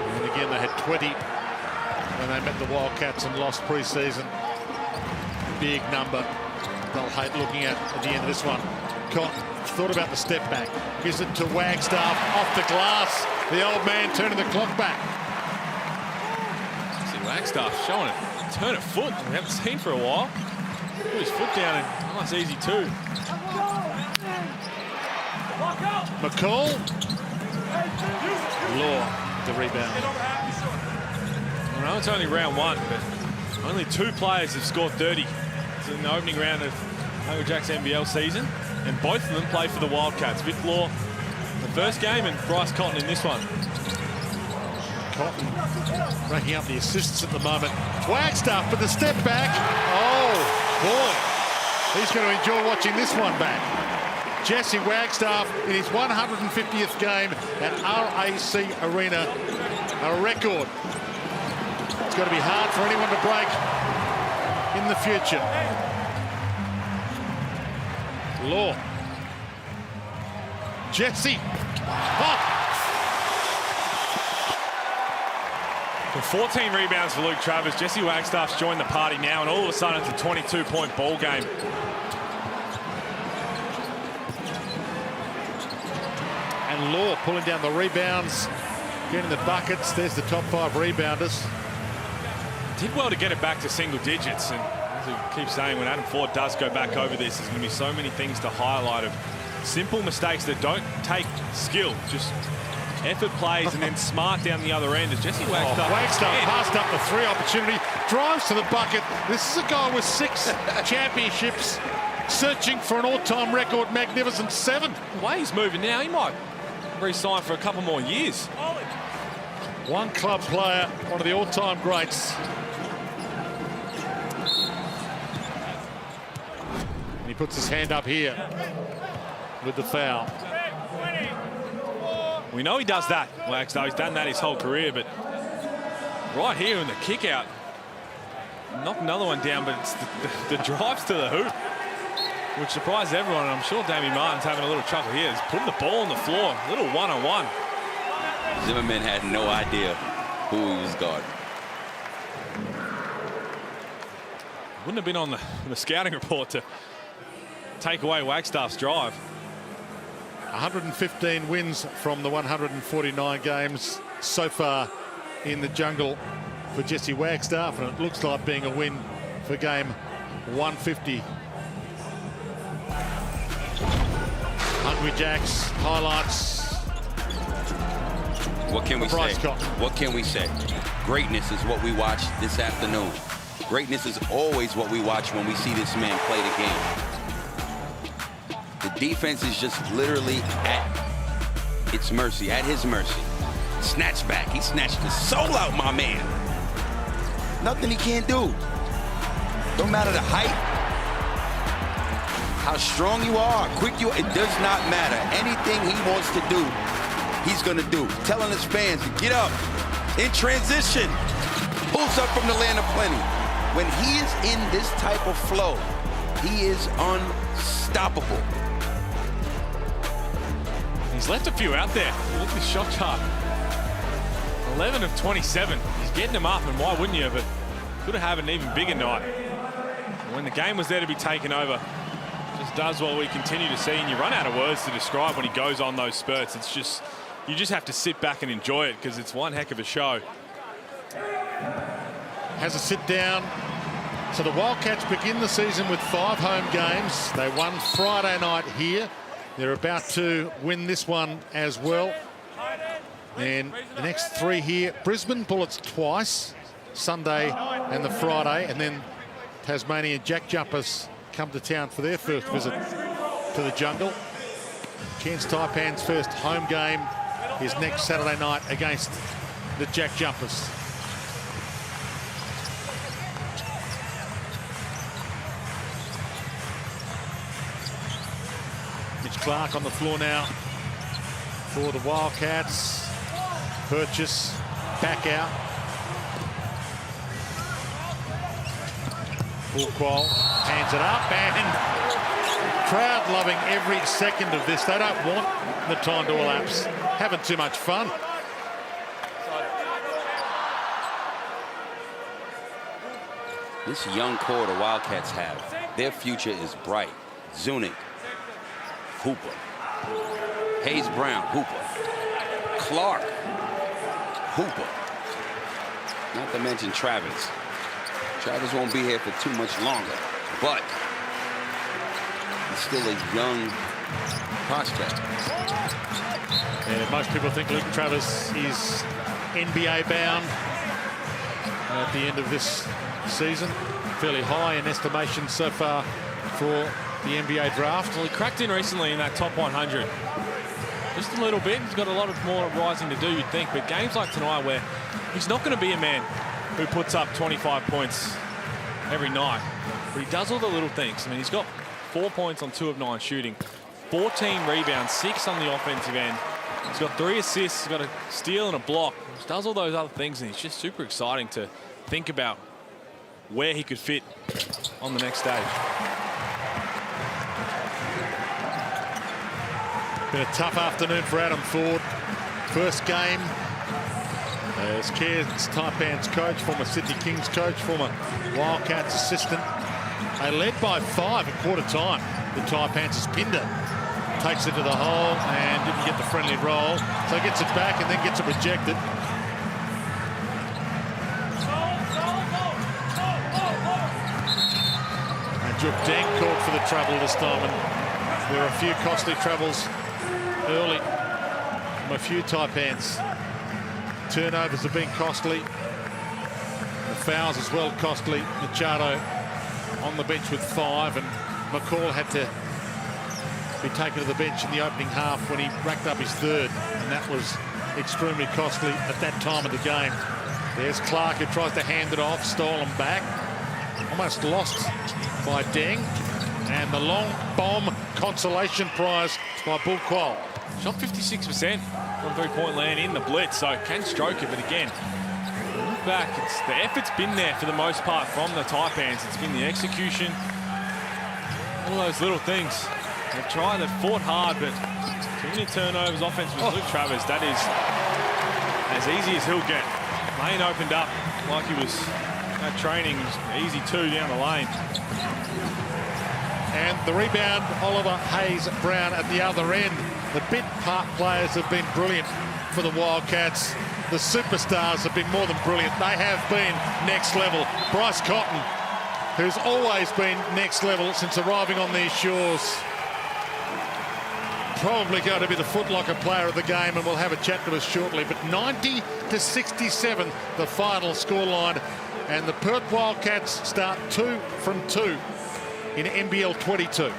L: And again, they had 20 when they met the Wildcats and lost pre-season. Big number. They'll hate looking at the end of this one. Cotton thought about the step back. Gives it to Wagstaff off the glass. The old man turning the clock back.
C: See Wagstaff showing a turn of foot we haven't seen for a while. Put his foot down and nice easy 2.
L: McCall. Law, the rebound.
C: I know it's only round 1, but only 2 players have scored 30 in the opening round of Hungry Jacks NBL season, and both of them play for the Wildcats. Vic Law the first game and Bryce Cotton in this one.
L: Cotton racking up the assists at the moment. Wagstaff with the step back. Oh, boy. He's going to enjoy watching this one back. Jesse Wagstaff in his 150th game at RAC Arena. A record. It's going to be hard for anyone to break in the future. Law. Jesse. Oh.
C: 14 rebounds for Luke Travers. Jesse Wagstaff's joined the party now, and all of a sudden it's a 22-point ball game.
L: And Law pulling down the rebounds, getting the buckets. There's the top 5 rebounders.
C: Did well to get it back to single digits, and as we keep saying, when Adam Ford does go back over this, there's going to be so many things to highlight of simple mistakes that don't take skill, just effort plays and then smart down the other end. As Jesse Wagstaff,
L: Wagstaff passed up the 3 opportunity, drives to the bucket. This is a guy with 6 championships, searching for an all-time record magnificent 7.
C: The way he's moving now, he might re-sign for a couple more years.
L: One club player, one of the all-time greats. And he puts his hand up here with the foul.
C: We know he does that, Wagstaff. He's done that his whole career, but right here in the kick out, knocked another one down, but it's the drives to the hoop, which surprised everyone, and I'm sure Damien Martin's having a little chuckle here. He's putting the ball on the floor, a little one-on-one.
D: Zimmerman had no idea who he was guarding.
C: Wouldn't have been on the scouting report to take away Wagstaff's drive.
L: 115 wins from the 149 games so far in the jungle for Jesse Wagstaff, and it looks like being a win for game 150. Hungry Jacks highlights.
D: What can we say? What can we say? Greatness is what we watch this afternoon. Greatness is always what we watch when we see this man play the game. The defense is just literally at its mercy, at his mercy. Snatch back. He snatched the soul out, my man. Nothing he can't do. Don't matter the height, how strong you are, how quick you are. It does not matter. Anything he wants to do, he's going to do. Telling his fans to get up in transition. Pulls up from the land of plenty. When he is in this type of flow, he is unstoppable.
C: He's left a few out there. Look at his shot chart. 11 of 27. He's getting them up, and why wouldn't you? But could have had an even bigger night. When the game was there to be taken over, just does what we continue to see, and you run out of words to describe when he goes on those spurts. It's just, you just have to sit back and enjoy it, because it's one heck of a show.
L: Has a sit down. So the Wildcats begin the season with 5 home games. They won Friday night here. They're about to win this one as well. And the next 3 here, Brisbane Bullets twice, Sunday and the Friday, and then Tasmanian Jack Jumpers come to town for their first visit to the jungle. Cairns Taipans' first home game is next Saturday night against the Jack Jumpers. Clark on the floor now for the Wildcats. Purchase back out. Bullquall hands it up, and crowd loving every second of this. They don't want the time to elapse. Having too much fun.
D: This young core the Wildcats have, their future is bright. Zunic, Hooper. Hayes Brown, Hooper. Clark, Hooper. Not to mention Travis. Travis won't be here for too much longer, but he's still a young prospect.
L: Yeah, most people think Luke Travis is NBA bound at the end of this season. Fairly high in estimation so far for the NBA draft.
C: Well, he cracked in recently in that top 100. Just a little bit. He's got a lot of more rising to do, you'd think. But games like tonight where He's not going to be a man who puts up 25 points every night, but he does all the little things. I mean, he's got 4 points on 2 of 9 shooting, 14 rebounds, 6 on the offensive end. He's got 3 assists, he's got a steal and a block. He does all those other things, and he's just super exciting to think about where he could fit on the next stage.
L: Been a tough afternoon for Adam Ford. First game as Cairns Taipans coach, former Sydney Kings coach, former Wildcats assistant. They led by 5 at quarter time. The Taipans' Pinder takes it to the hole and didn't get the friendly roll, so gets it back and then gets it rejected. And Juk Deng called for the trouble this time, and there are a few costly troubles early from a few Taipans. Turnovers have been costly. The fouls as well costly. Machado on the bench with 5, and McCall had to be taken to the bench in the opening half when he racked up his 3rd, and that was extremely costly at that time of the game. There's Clark, who tries to hand it off, stolen back, almost lost by Deng, and the long bomb consolation prize by Bull Quoll.
C: Shot 56% from 3-point land in the blitz, so can stroke it, but again, look back, the effort's been there for the most part from the Taipans. It's been the execution, all those little things. They've tried, they've fought hard, but too many turnovers. Offense with Luke Travers, that is as easy as he'll get. Lane opened up like he was training, easy 2 down the lane.
L: And the rebound, Oliver Hayes-Brown at the other end. The bit part players have been brilliant for the Wildcats. The superstars have been more than brilliant. They have been next level. Bryce Cotton, who's always been next level since arriving on these shores, probably going to be the footlocker player of the game, and we'll have a chat to us shortly. But 90-67, the final scoreline, and the Perth Wildcats start 2 from 2 in NBL22.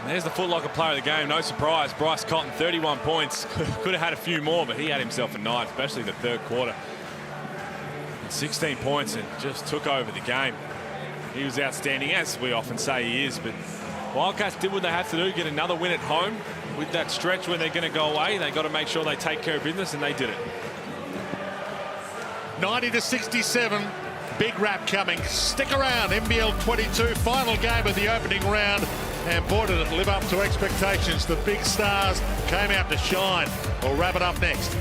C: There's the footlocker player of the game, no surprise. Bryce Cotton, 31 points. Could have had a few more, but he had himself a night, especially the 3rd quarter. And 16 points and just took over the game. He was outstanding, as we often say he is, but Wildcats did what they had to do, get another win at home. With that stretch where they're going to go away, they got to make sure they take care of business, and they did it.
L: 90-67, big wrap coming. Stick around, NBL22, final game of the opening round. And boy, did it live up to expectations. The big stars came out to shine. We'll wrap it up next.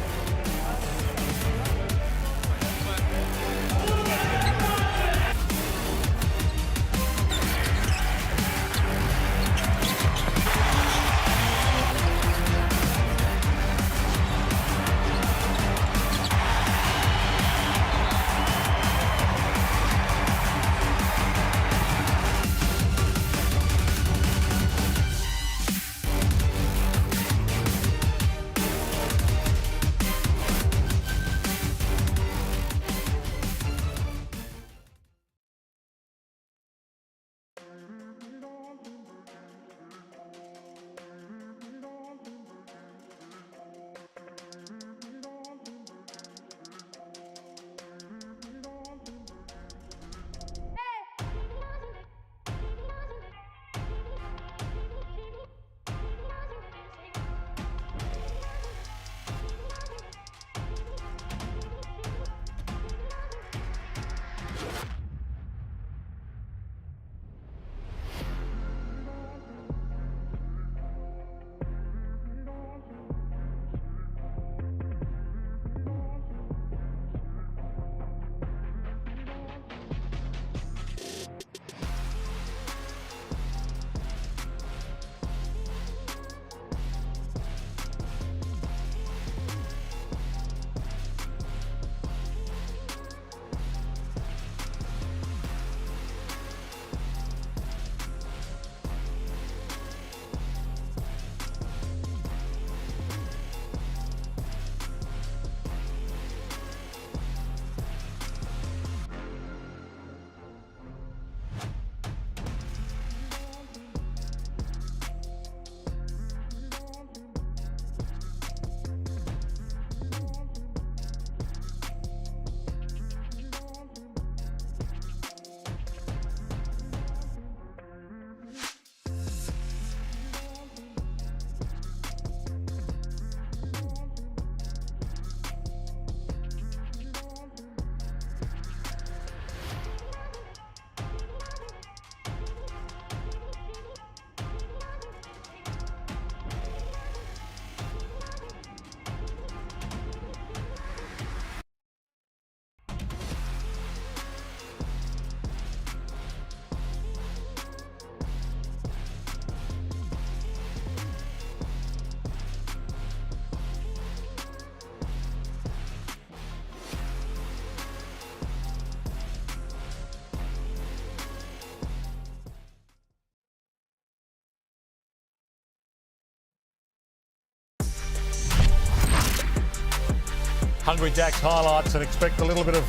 B: Hungry Jacks highlights and expect a little bit of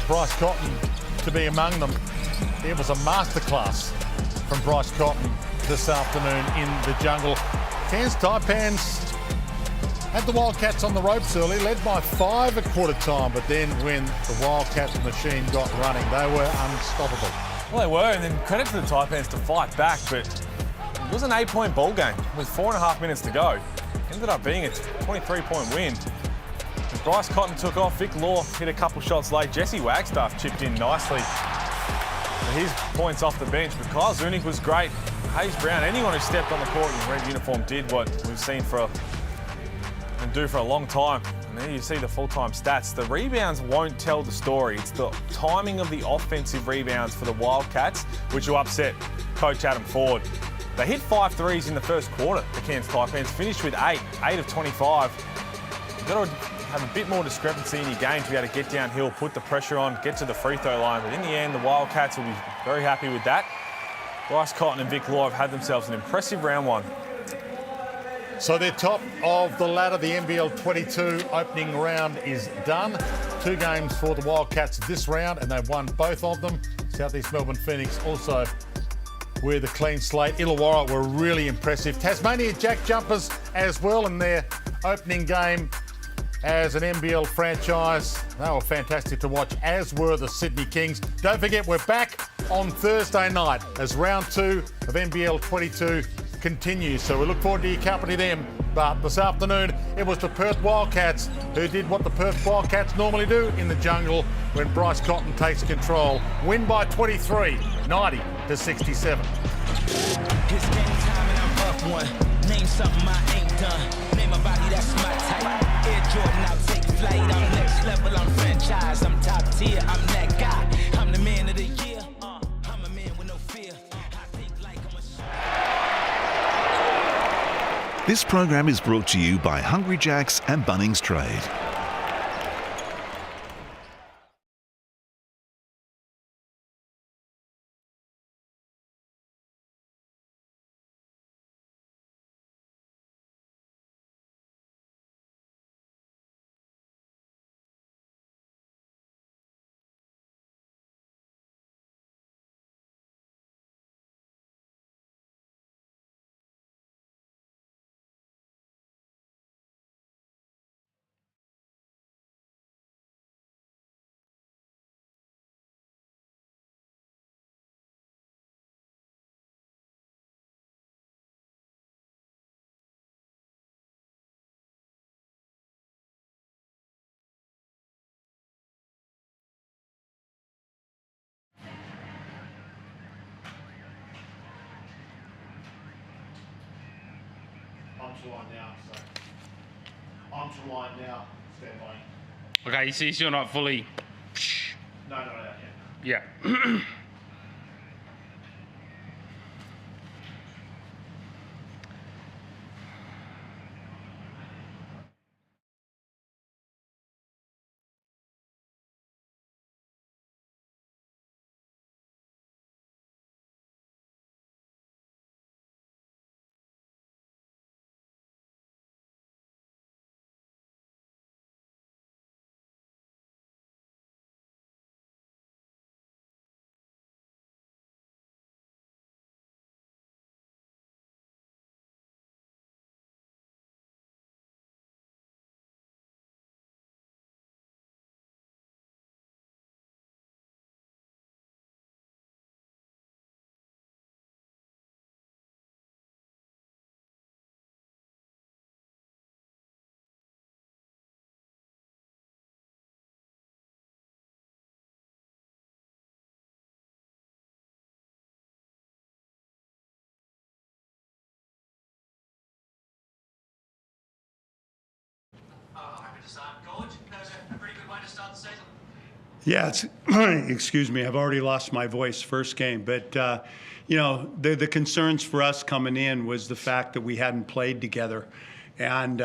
B: Bryce Cotton to be among them. It was a masterclass from Bryce Cotton this afternoon in the jungle. Cairns Taipans had the Wildcats on the ropes early, led by 5 at quarter time, but then when the Wildcats machine got running, they were unstoppable.
C: Well, they were, and then credit to the Taipans to fight back, but it was an 8-point ball game with 4.5 minutes to go. Ended up being a 23-point win. As Bryce Cotton took off, Vic Law hit a couple shots late. Jesse Wagstaff chipped in nicely for his points off the bench, but Kyle Zunic was great. Hayes Brown, anyone who stepped on the court in red uniform did what we've seen and do for a long time. And then you see the full-time stats. The rebounds won't tell the story. It's the timing of the offensive rebounds for the Wildcats, which will upset Coach Adam Ford. They hit 5 threes in the first quarter, the Cairns Taipans, finished with 8 of 25. You've got to have a bit more discrepancy in your game to be able to get downhill, put the pressure on, get to the free throw line. But in the end, the Wildcats will be very happy with that. Bryce Cotton and Vic Law have had themselves an impressive round one.
B: So they're top of the ladder. The NBL22 opening round is done. 2 games for the Wildcats this round, and they've won both of them. South East Melbourne Phoenix also with a clean slate. Illawarra were really impressive. Tasmania Jack Jumpers as well in their opening game as an NBL franchise. They were fantastic to watch, as were the Sydney Kings. Don't forget, we're back on Thursday night as round 2 of NBL22 continues. So we look forward to your company then. But this afternoon, it was the Perth Wildcats who did what the Perth Wildcats normally do in the jungle when Bryce Cotton takes control. Win by 23, 90-67.
M: It's game time and I'm up one. Name something I ain't done. Name a body that's my type. Air Jordan, I'll take flight. I'm next level, I'm franchise. I'm top tier, I'm that guy. I'm the man of the year. I'm a man with no fear. I think like I'm a...
A: This program is brought to you by Hungry Jacks and Bunnings Trade.
L: I'm to line now, so I'm to line now, stand by.
N: Okay, you see, you're not fully.
L: No, not out yet.
N: Yeah.
O: Yeah, it's, excuse me, I've already lost my voice first game, but you know, the concerns for us coming in was the fact that we hadn't played together, and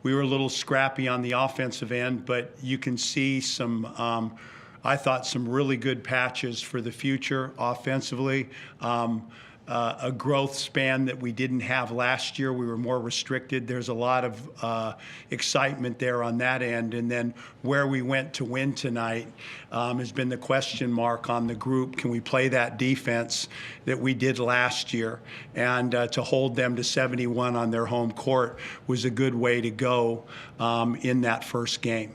O: we were a little scrappy on the offensive end, but you can see some, I thought, some really good patches for the future offensively. a growth span that we didn't have last year. We were more restricted. There's a lot of excitement there on that end. And then where we went to win tonight has been the question mark on the group. Can we play that defense that we did last year? And to hold them to 71 on their home court was a good way to go in that first game.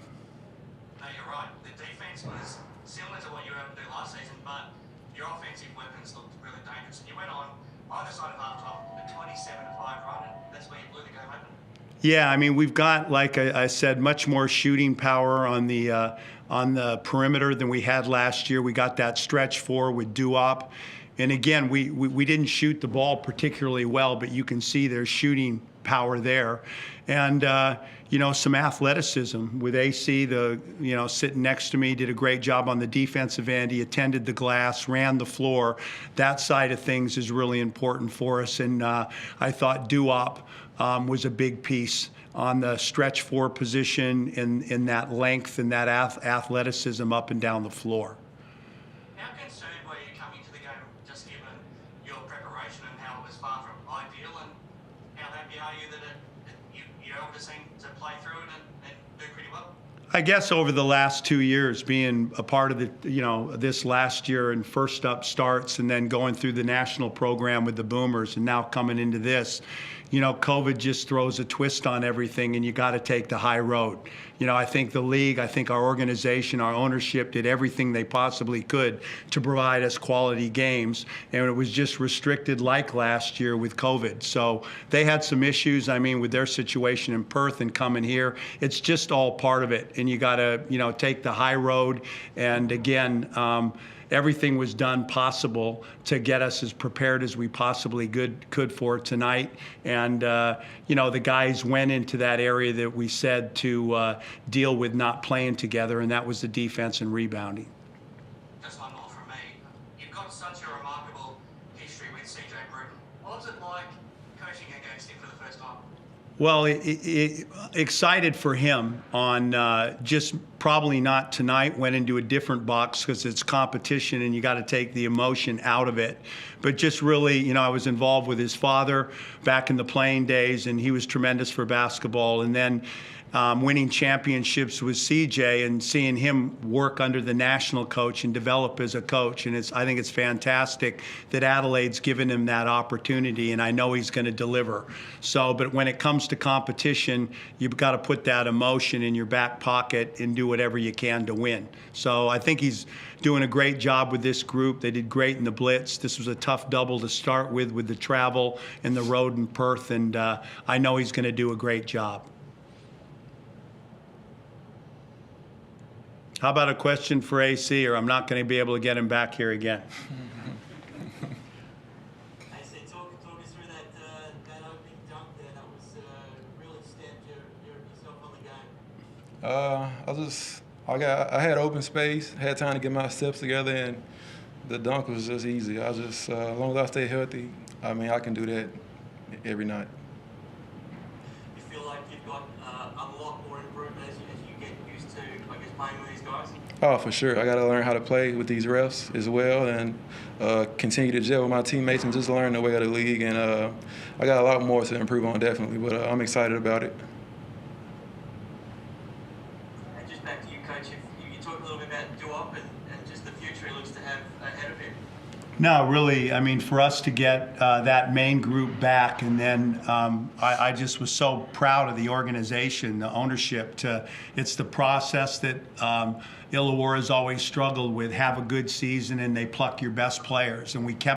N: No, you're right. The defense was similar to what you were able to do last season, but your offensive weapons looked really dangerous. And you went on either side of halftime a 27-5 run, and that's where you blew the game open.
O: Yeah, I mean, we've got, like I said, much more shooting power on the perimeter than we had last year. We got that stretch four with Duop. And again, we didn't shoot the ball particularly well, but you can see there's shooting power there. And, you know, some athleticism with AC, sitting next to me, did a great job on the defensive end. He attended the glass, ran the floor. That side of things is really important for us. And I thought Duop was a big piece on the stretch four position in that length and that athleticism up and down the floor.
N: How concerned were you coming to the game, just given your preparation and how it was far from ideal, and how happy are you that you're able to play through it and do pretty well?
O: I guess over the last 2 years, being a part of this last year and first up starts and then going through the national program with the Boomers and now coming into this, COVID just throws a twist on everything, and you got to take the high road. I think the league, I think our organization, our ownership did everything they possibly could to provide us quality games, and it was just restricted like last year with COVID. So they had some issues, with their situation in Perth and coming here. It's just all part of it, and you got to, take the high road. And again, everything was done possible to get us as prepared as we possibly could for tonight. And, the guys went into that area that we said to deal with not playing together, and that was the defense and rebounding.
N: Just one more from me. You've got such a remarkable history with CJ Bruton. What was it like coaching against him for the first time?
O: Well, excited for him on just probably not tonight, went into a different box because it's competition and you got to take the emotion out of it. But just really, I was involved with his father back in the playing days, and he was tremendous for basketball. And then winning championships with CJ and seeing him work under the national coach and develop as a coach. And I think it's fantastic that Adelaide's given him that opportunity, and I know he's going to deliver. So, but when it comes to competition, you've got to put that emotion in your back pocket and do whatever you can to win. So I think he's doing a great job with this group. They did great in the blitz. This was a tough double to start with the travel and the road in Perth, and I know he's going to do a great job. How about a question for AC, or I'm not going to be able to get him back here again?
N: AC, talk us through that opening dunk there. That was really stamped yourself on the game.
P: I had open space, had time to get my steps together, and the dunk was just easy. as long as I stay healthy, I can do that every night.
N: You feel like you've got a lot more improvement as you get used to, playing with these guys?
P: Oh, for sure. I got to learn how to play with these refs as well, and continue to gel with my teammates and just learn the way of the league. And I got a lot more to improve on, definitely, but I'm excited about it.
N: And just back to you, Coach, you talk a little bit about Duop and just the future he looks to have ahead of him.
O: No, really, for us to get that main group back, and then I just was so proud of the organization, the ownership. It's the process that Illawarra's always struggled with. Have a good season and they pluck your best players, and we kept